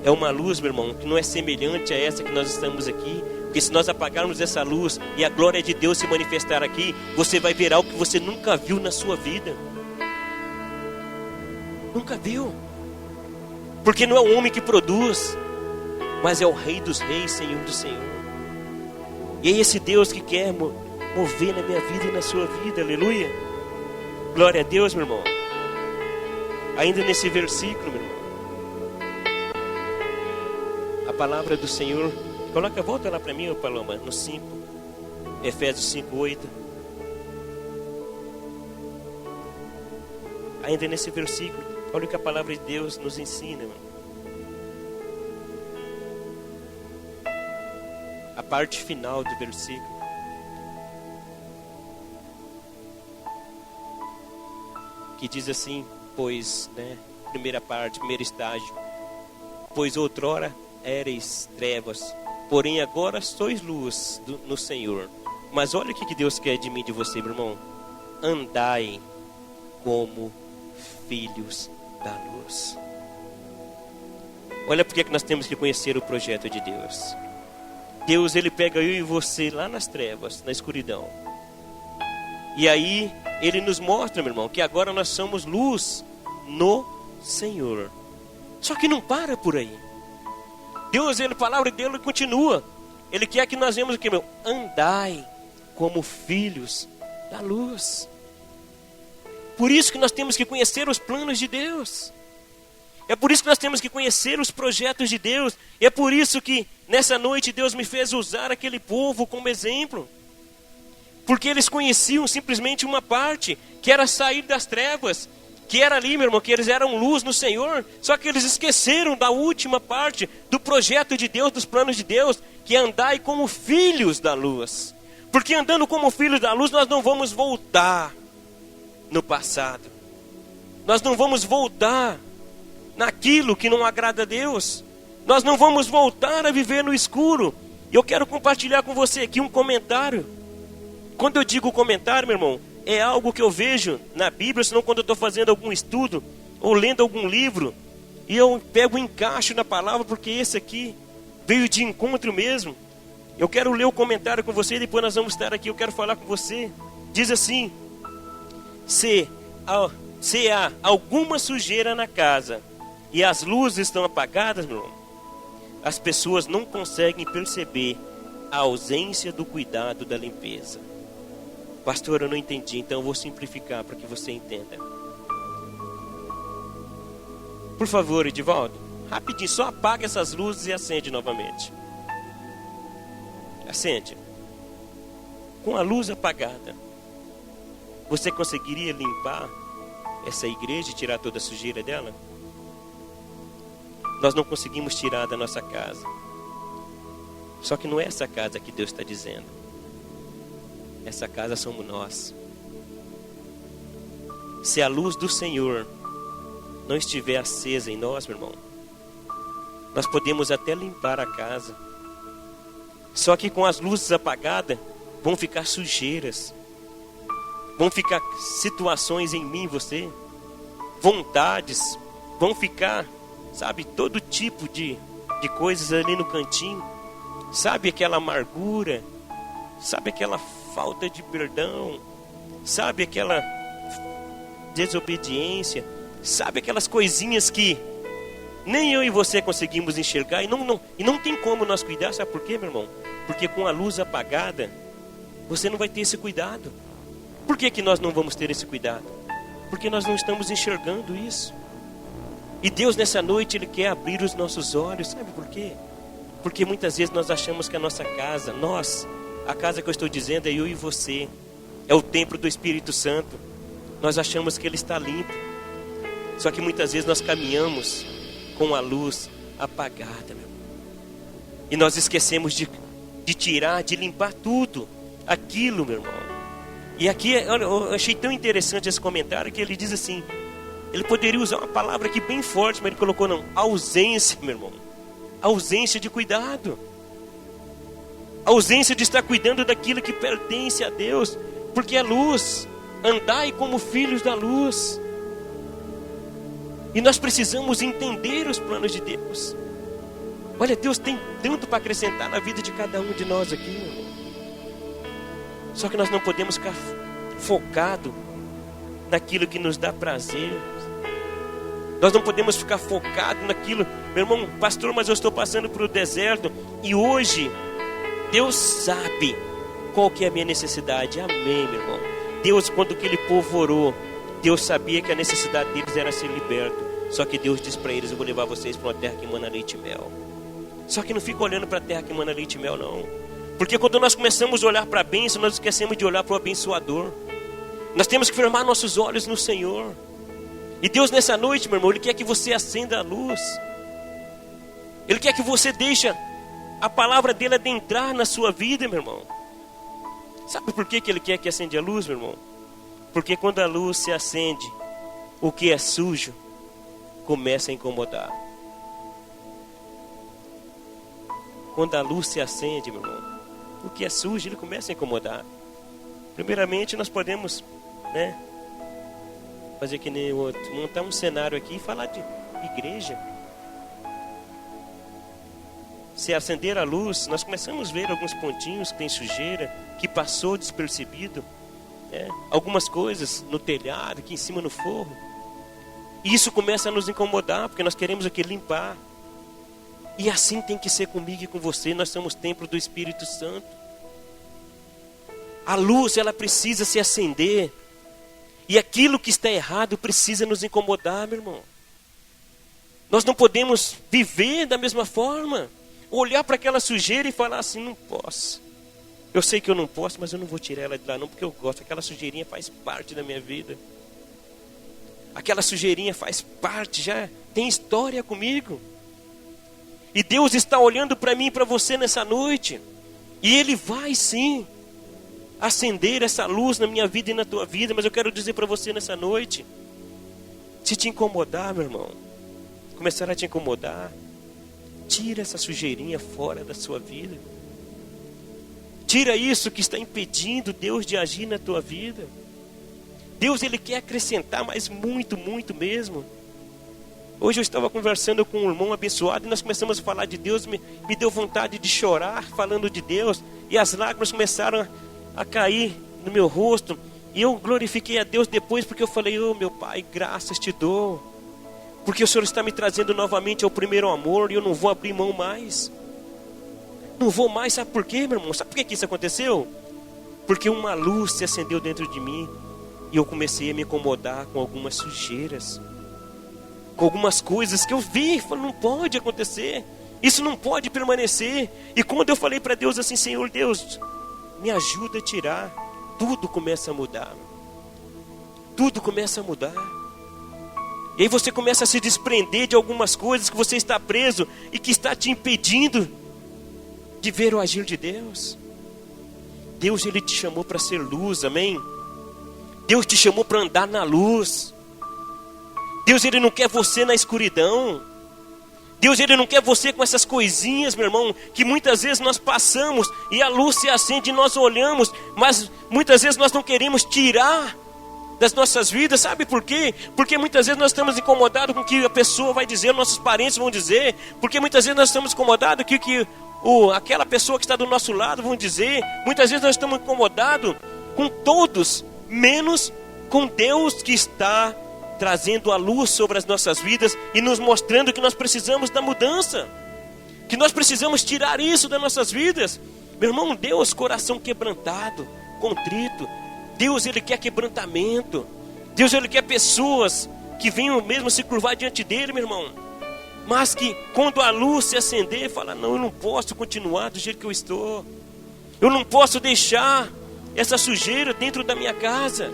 É uma luz, meu irmão, que não é semelhante a essa que nós estamos aqui. Porque se nós apagarmos essa luz e a glória de Deus se manifestar aqui, você vai ver algo que você nunca viu na sua vida. Nunca viu. Porque não é o homem que produz, mas é o Rei dos Reis, Senhor do Senhor. E é esse Deus que quer mover na minha vida e na sua vida, aleluia. Glória a Deus, meu irmão. Ainda nesse versículo, meu irmão, a palavra do Senhor, volta lá para mim, Paloma, no 5, Efésios 5, 8. Ainda nesse versículo, olha o que a palavra de Deus nos ensina, meu. A parte final do versículo. Que diz assim, pois, né, primeiro estágio, pois outrora éreis trevas, porém agora sois luz no Senhor. Mas olha o que Deus quer de mim e de você, meu irmão. Andai como filhos da luz. Olha porque que nós temos que conhecer o projeto de Deus. Deus, Ele pega eu e você lá nas trevas, na escuridão. E aí Ele nos mostra, meu irmão, que agora nós somos luz no Senhor. Só que não para por aí. Deus, a palavra dele continua. Ele quer que nós vemos o que, meu? Andai como filhos da luz. Por isso que nós temos que conhecer os planos de Deus. É por isso que nós temos que conhecer os projetos de Deus. É por isso que nessa noite Deus me fez usar aquele povo como exemplo. Porque eles conheciam simplesmente uma parte, que era sair das trevas, que era ali, meu irmão, que eles eram luz no Senhor. Só que eles esqueceram da última parte do projeto de Deus, dos planos de Deus, que é andai como filhos da luz. Porque andando como filhos da luz, nós não vamos voltar no passado. Nós não vamos voltar naquilo que não agrada a Deus. Nós não vamos voltar a viver no escuro. E eu quero compartilhar com você aqui um comentário. Quando eu digo comentário, meu irmão, é algo que eu vejo na Bíblia, senão quando eu estou fazendo algum estudo, ou lendo algum livro, e eu pego e encaixo na palavra, porque esse aqui veio de encontro mesmo. Eu quero ler o comentário com você, e depois nós vamos estar aqui, eu quero falar com você. Diz assim: se há alguma sujeira na casa, e as luzes estão apagadas, meu irmão, as pessoas não conseguem perceber a ausência do cuidado da limpeza. Pastor, eu não entendi, então eu vou simplificar para que você entenda. Por favor, Edivaldo, rapidinho, só apaga essas luzes e acende novamente. Acende. Com a luz apagada, você conseguiria limpar essa igreja e tirar toda a sujeira dela? Nós não conseguimos tirar da nossa casa. Só que não é essa casa que Deus está dizendo. Essa casa somos nós. Se a luz do Senhor não estiver acesa em nós, meu irmão, nós podemos até limpar a casa. Só que com as luzes apagadas, vão ficar sujeiras. Vão ficar situações em mim e você. Vontades. Vão ficar, sabe, todo tipo de coisas ali no cantinho. Sabe aquela amargura. Sabe aquela falta de perdão. Sabe aquela desobediência. Sabe aquelas coisinhas que nem eu e você conseguimos enxergar. E não tem como nós cuidar. Sabe por quê, meu irmão? Porque com a luz apagada, você não vai ter esse cuidado. Por que nós não vamos ter esse cuidado? Porque nós não estamos enxergando isso. E Deus nessa noite, Ele quer abrir os nossos olhos. Sabe por quê? Porque muitas vezes nós achamos que a nossa casa, a casa que eu estou dizendo é eu e você. É o templo do Espírito Santo. Nós achamos que ele está limpo. Só que muitas vezes nós caminhamos com a luz apagada, meu. E nós esquecemos de tirar, de limpar tudo aquilo, meu irmão. E aqui, olha, eu achei tão interessante esse comentário que ele diz assim, ele poderia usar uma palavra aqui bem forte, mas ele colocou não, ausência, meu irmão. Ausência de cuidado. Ausência de estar cuidando daquilo que pertence a Deus. Porque é luz. Andai como filhos da luz. E nós precisamos entender os planos de Deus. Olha, Deus tem tanto para acrescentar na vida de cada um de nós aqui, meu irmão. Só que nós não podemos ficar focado naquilo que nos dá prazer. Nós não podemos ficar focado naquilo. Meu irmão, pastor, mas eu estou passando por um deserto. E hoje, Deus sabe qual que é a minha necessidade. Amém, meu irmão. Deus, quando aquele povo orou, Deus sabia que a necessidade deles era ser liberto. Só que Deus disse para eles, eu vou levar vocês para uma terra que emana leite e mel. Só que não fica olhando para a terra que emana leite e mel, não. Porque quando nós começamos a olhar para a bênção, nós esquecemos de olhar para o abençoador. Nós temos que firmar nossos olhos no Senhor. E Deus nessa noite, meu irmão, Ele quer que você acenda a luz. Ele quer que você deixe a palavra dele adentrar na sua vida, meu irmão. Sabe por que Ele quer que acenda a luz, meu irmão? Porque quando a luz se acende, o que é sujo começa a incomodar. Quando a luz se acende, meu irmão, o que é sujo, ele começa a incomodar. Primeiramente, nós podemos, fazer que nem o outro, montar um cenário aqui e falar de igreja. Se acender a luz, nós começamos a ver alguns pontinhos que tem sujeira, que passou despercebido, algumas coisas no telhado, aqui em cima no forro. E isso começa a nos incomodar, porque nós queremos aqui limpar. E assim tem que ser comigo e com você. Nós somos templo do Espírito Santo. A luz, ela precisa se acender. E aquilo que está errado precisa nos incomodar, meu irmão. Nós não podemos viver da mesma forma. Olhar para aquela sujeira e falar assim, não posso. Eu sei que eu não posso, mas eu não vou tirar ela de lá não, porque eu gosto. Aquela sujeirinha faz parte da minha vida. Aquela sujeirinha faz parte, já tem história comigo. E Deus está olhando para mim e para você nessa noite. E Ele vai sim acender essa luz na minha vida e na tua vida. Mas eu quero dizer para você nessa noite, se te incomodar, meu irmão, começar a te incomodar, tira essa sujeirinha fora da sua vida. Tira isso que está impedindo Deus de agir na tua vida. Deus, Ele quer acrescentar, mas muito, muito mesmo. Hoje eu estava conversando com um irmão abençoado e nós começamos a falar de Deus. Me deu vontade de chorar falando de Deus. E as lágrimas começaram a cair no meu rosto. E eu glorifiquei a Deus depois porque eu falei, meu Pai, graças te dou. Porque o Senhor está me trazendo novamente ao primeiro amor e eu não vou abrir mão mais. Não vou mais, sabe por quê, meu irmão? Sabe por que isso aconteceu? Porque uma luz se acendeu dentro de mim e eu comecei a me incomodar com algumas sujeiras, com algumas coisas que eu vi. Falei, não pode acontecer, isso não pode permanecer. E quando eu falei para Deus assim, Senhor Deus, me ajuda a tirar, tudo começa a mudar. Tudo começa a mudar. E aí você começa a se desprender de algumas coisas que você está preso e que está te impedindo de ver o agir de Deus. Deus, Ele te chamou para ser luz, amém? Deus te chamou para andar na luz. Deus, Ele não quer você na escuridão. Deus, Ele não quer você com essas coisinhas, meu irmão, que muitas vezes nós passamos e a luz se acende e nós olhamos, mas muitas vezes nós não queremos tirar das nossas vidas. Sabe por quê? Porque muitas vezes nós estamos incomodados com o que a pessoa vai dizer, nossos parentes vão dizer, porque muitas vezes nós estamos incomodados com o que aquela pessoa que está do nosso lado vão dizer. Muitas vezes nós estamos incomodados com todos, menos com Deus, que está trazendo a luz sobre as nossas vidas e nos mostrando que nós precisamos da mudança, que nós precisamos tirar isso das nossas vidas. Meu irmão, Deus, coração quebrantado, contrito. Deus, Ele quer quebrantamento. Deus, Ele quer pessoas que venham mesmo se curvar diante dEle, meu irmão. Mas que quando a luz se acender, fala, não, eu não posso continuar do jeito que eu estou. Eu não posso deixar essa sujeira dentro da minha casa.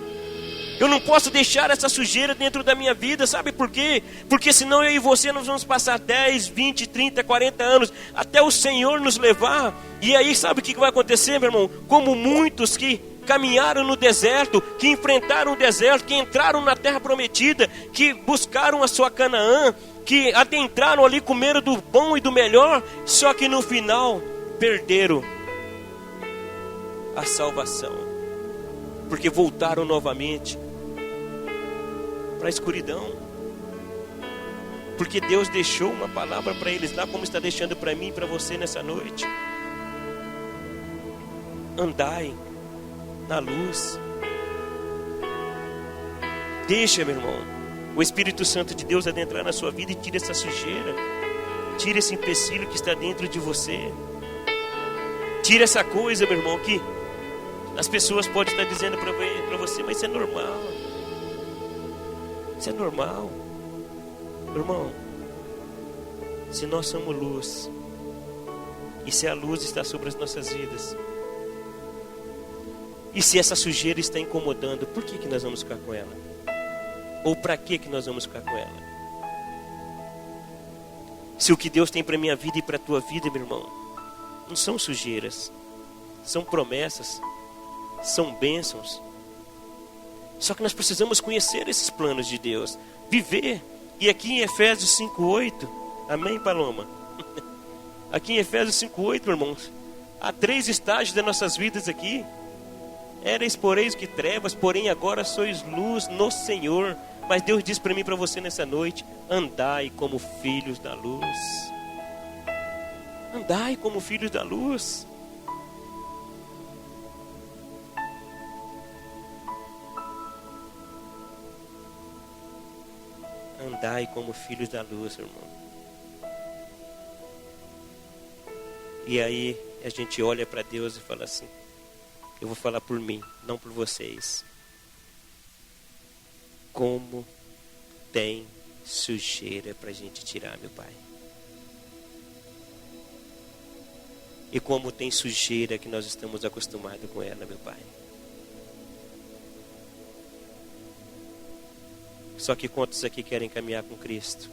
Eu não posso deixar essa sujeira dentro da minha vida. Sabe por quê? Porque senão eu e você nós vamos passar 10, 20, 30, 40 anos até o Senhor nos levar. E aí sabe o que vai acontecer, meu irmão? Como muitos que caminharam no deserto, que enfrentaram o deserto, que entraram na terra prometida, que buscaram a sua Canaã, que adentraram ali, comeram do bom e do melhor, só que no final perderam a salvação, porque voltaram novamente para a escuridão. Porque Deus deixou uma palavra para eles lá, como está deixando para mim e para você nessa noite. Andai na luz. Deixa, meu irmão, o Espírito Santo de Deus adentrar na sua vida e tira essa sujeira, tira esse empecilho que está dentro de você, tira essa coisa, meu irmão, que as pessoas podem estar dizendo para você, mas isso é normal. Isso é normal. Irmão, se nós somos luz, e se a luz está sobre as nossas vidas, e se essa sujeira está incomodando, por que nós vamos ficar com ela? Ou para que nós vamos ficar com ela? Se o que Deus tem para minha vida e para a tua vida, meu irmão, não são sujeiras, são promessas, são bênçãos. Só que nós precisamos conhecer esses planos de Deus, viver. E aqui em Efésios 5:8, amém, Paloma? Aqui em Efésios 5:8, meu irmão, há 3 estágios das nossas vidas aqui. Erais, poreis, que trevas, porém agora sois luz no Senhor. Mas Deus diz para mim e para você nessa noite, andai como filhos da luz. Andai como filhos da luz. Andai como filhos da luz, irmão. E aí a gente olha para Deus e fala assim, eu vou falar por mim, não por vocês. Como tem sujeira para a gente tirar, meu Pai. E como tem sujeira que nós estamos acostumados com ela, meu Pai. Só que quantos aqui querem caminhar com Cristo?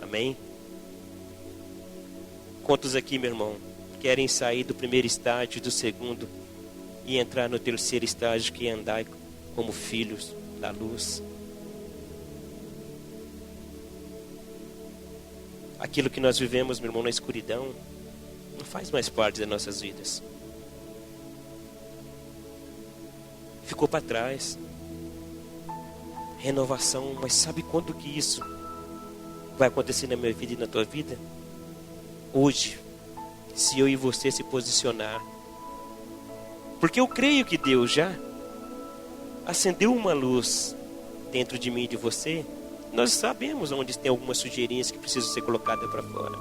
Amém? Quantos aqui, meu irmão, querem sair do primeiro estágio, do segundo, e entrar no terceiro estágio, que é andar como filhos da luz? Aquilo que nós vivemos, meu irmão, na escuridão, não faz mais parte das nossas vidas. Ficou para trás. Renovação, mas sabe quando que isso vai acontecer na minha vida e na tua vida? Hoje, se eu e você se posicionar. Porque eu creio que Deus já acendeu uma luz dentro de mim e de você. Nós sabemos onde tem algumas sujeirinhas que precisam ser colocadas para fora.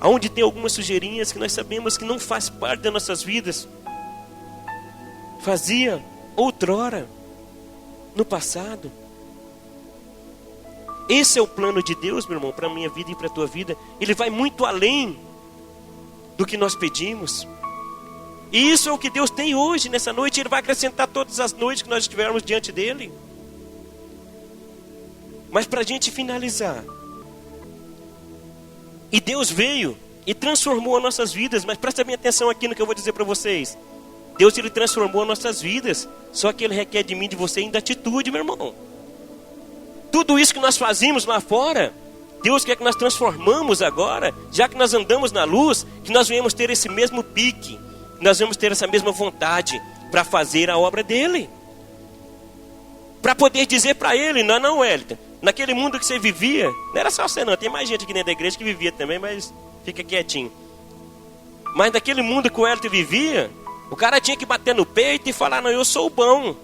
Aonde tem algumas sujeirinhas que nós sabemos que não faz parte das nossas vidas. Fazia outrora, no passado. Esse é o plano de Deus, meu irmão, para a minha vida e para a tua vida. Ele vai muito além do que nós pedimos. E isso é o que Deus tem hoje, nessa noite. Ele vai acrescentar todas as noites que nós estivermos diante dele. Mas para a gente finalizar, e Deus veio e transformou as nossas vidas. Mas presta bem atenção aqui no que eu vou dizer para vocês. Deus, ele transformou as nossas vidas. Só que ele requer de mim, de você, ainda atitude, meu irmão. Tudo isso que nós fazíamos lá fora, Deus quer que nós transformamos agora. Já que nós andamos na luz, que nós venhamos ter esse mesmo pique, nós vamos ter essa mesma vontade para fazer a obra dele. Para poder dizer para ele: não, Wellington, naquele mundo que você vivia, não era só você não, tem mais gente aqui dentro da igreja que vivia também, mas fica quietinho. Mas naquele mundo que o Wellington vivia, o cara tinha que bater no peito e falar: não, eu sou bom,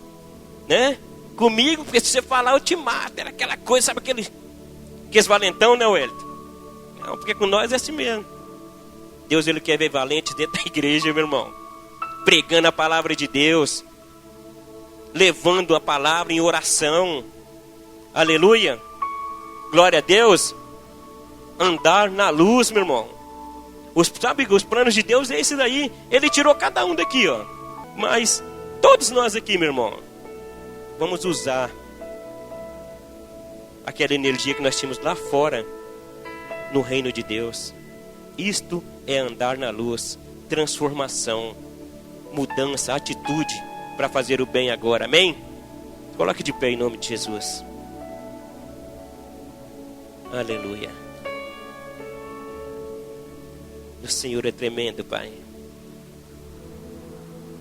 né? Comigo, porque se você falar eu te mato. Era aquela coisa, sabe aqueles valentão, né, Wellington? Não, porque com nós é assim mesmo. Deus, ele quer ver valentes dentro da igreja, meu irmão, pregando a palavra de Deus, levando a palavra em oração. Aleluia, glória a Deus. Andar na luz, meu irmão. Sabe, os planos de Deus é esse daí. Ele tirou cada um daqui, ó. Mas todos nós aqui, meu irmão, vamos usar aquela energia que nós tínhamos lá fora, no reino de Deus. Isto é andar na luz, transformação, mudança, atitude para fazer o bem agora, amém? Coloque de pé em nome de Jesus. Aleluia. O Senhor é tremendo, Pai.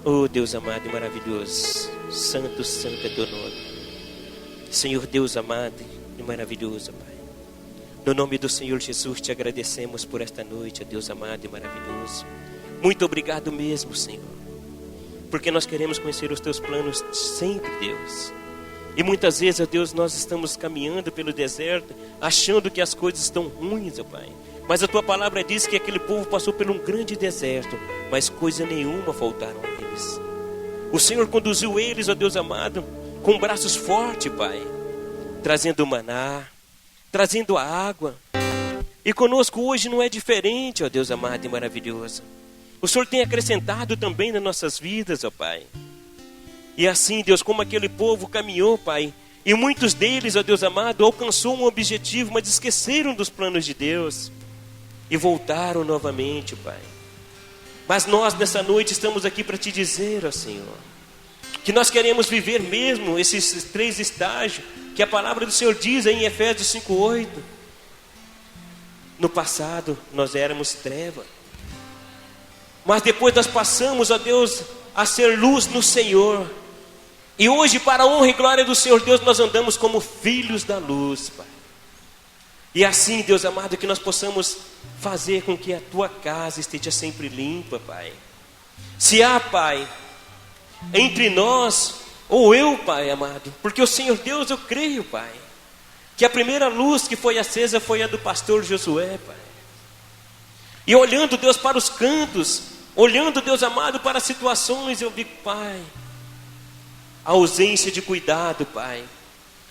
Oh Deus amado e maravilhoso, santo, santo é teu nome. Senhor Deus amado e maravilhoso, Pai. No nome do Senhor Jesus te agradecemos por esta noite, ó Deus amado e maravilhoso. Muito obrigado mesmo, Senhor, porque nós queremos conhecer os teus planos sempre, Deus. E muitas vezes, ó Deus, nós estamos caminhando pelo deserto, achando que as coisas estão ruins, ó Pai. Mas a tua palavra diz que aquele povo passou por um grande deserto, mas coisa nenhuma faltaram a eles. O Senhor conduziu eles, ó Deus amado, com braços fortes, Pai, trazendo o maná, trazendo a água. E conosco hoje não é diferente, ó Deus amado e maravilhoso. O Senhor tem acrescentado também nas nossas vidas, ó Pai. E assim, Deus, como aquele povo caminhou, Pai, e muitos deles, ó Deus amado, alcançou um objetivo, mas esqueceram dos planos de Deus e voltaram novamente, Pai. Mas nós nessa noite estamos aqui para te dizer, ó Senhor, que nós queremos viver mesmo esses 3 estágios que a palavra do Senhor diz em Efésios 5:8. No passado nós éramos treva, mas depois nós passamos, ó Deus, a ser luz no Senhor. E hoje, para a honra e glória do Senhor Deus, nós andamos como filhos da luz, Pai. E assim, Deus amado, que nós possamos fazer com que a tua casa esteja sempre limpa, Pai. Se há, Pai, entre nós, ou eu, Pai amado, porque o Senhor Deus, eu creio, Pai, que a primeira luz que foi acesa foi a do pastor Josué, Pai. E olhando, Deus, para os cantos, olhando, Deus amado, para as situações, eu vi, Pai, a ausência de cuidado, Pai,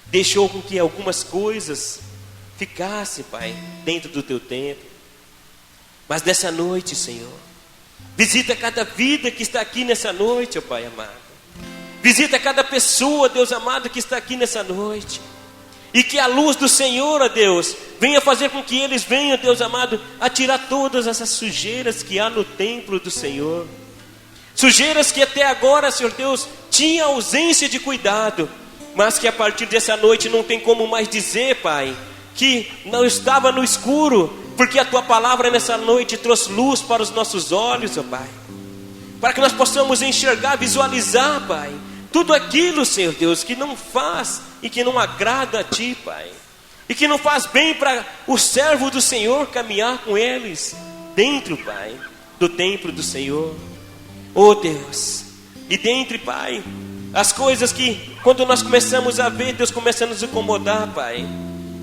deixou com que algumas coisas ficassem, Pai, dentro do teu templo. Mas nessa noite, Senhor, visita cada vida que está aqui nessa noite, ó Pai amado. Visita cada pessoa, Deus amado, que está aqui nessa noite. E que a luz do Senhor, ó Deus, venha fazer com que eles venham, Deus amado, a tirar todas essas sujeiras que há no templo do Senhor. Sujeiras que até agora, Senhor Deus, tinha ausência de cuidado, mas que a partir dessa noite não tem como mais dizer, Pai, que não estava no escuro, porque a tua palavra nessa noite trouxe luz para os nossos olhos, ó Pai, para que nós possamos enxergar, visualizar, Pai, tudo aquilo, Senhor Deus, que não faz e que não agrada a Ti, Pai, e que não faz bem para o servo do Senhor caminhar com eles dentro, Pai, do templo do Senhor. Oh Deus, e dentre, Pai, as coisas que quando nós começamos a ver, Deus começa a nos incomodar, Pai,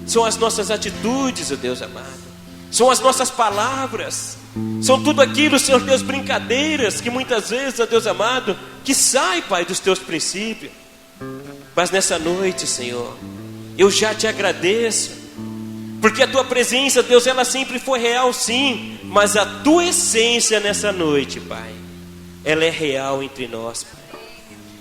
são as nossas atitudes, oh Deus amado. são as nossas palavras, são tudo aquilo, Senhor Deus, brincadeiras que muitas vezes, ó Deus amado, que sai, Pai, dos teus princípios. Mas nessa noite, Senhor, eu já te agradeço, porque a tua presença, Deus, ela sempre foi real, sim, mas a tua essência nessa noite, Pai, ela é real entre nós, Pai.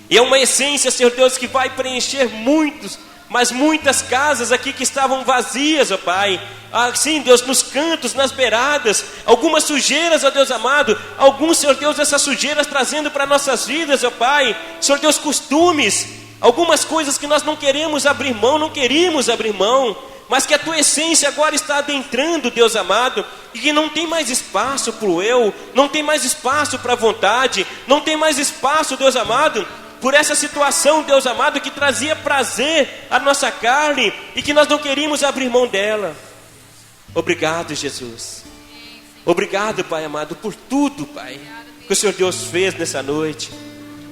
E é uma essência, Senhor Deus, que vai preencher muitas casas aqui que estavam vazias, ó Pai. Assim, Deus, nos cantos, nas beiradas, algumas sujeiras, ó Deus amado, alguns, Senhor Deus, essas sujeiras trazendo para nossas vidas, ó Pai, Senhor Deus, costumes, algumas coisas que nós não queríamos abrir mão, mas que a tua essência agora está adentrando, Deus amado, e que não tem mais espaço para o eu, não tem mais espaço para a vontade, não tem mais espaço, Deus amado, por essa situação, Deus amado, que trazia prazer à nossa carne e que nós não queríamos abrir mão dela. Obrigado, Jesus. Obrigado, Pai amado, por tudo, Pai, que o Senhor Deus fez nessa noite.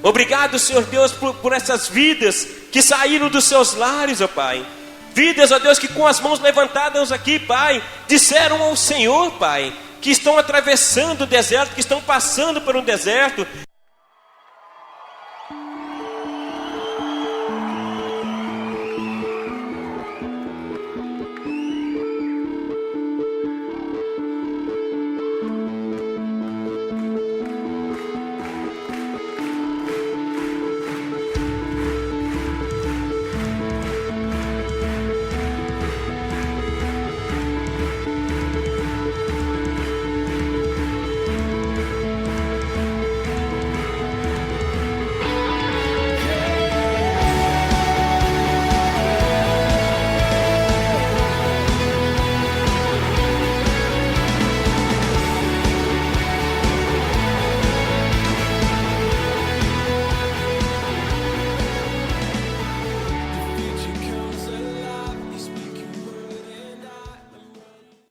Obrigado, Senhor Deus, por essas vidas que saíram dos seus lares, ó Pai. Vidas, ó Deus, que com as mãos levantadas aqui, Pai, disseram ao Senhor, Pai, que estão atravessando o deserto, que estão passando por um deserto,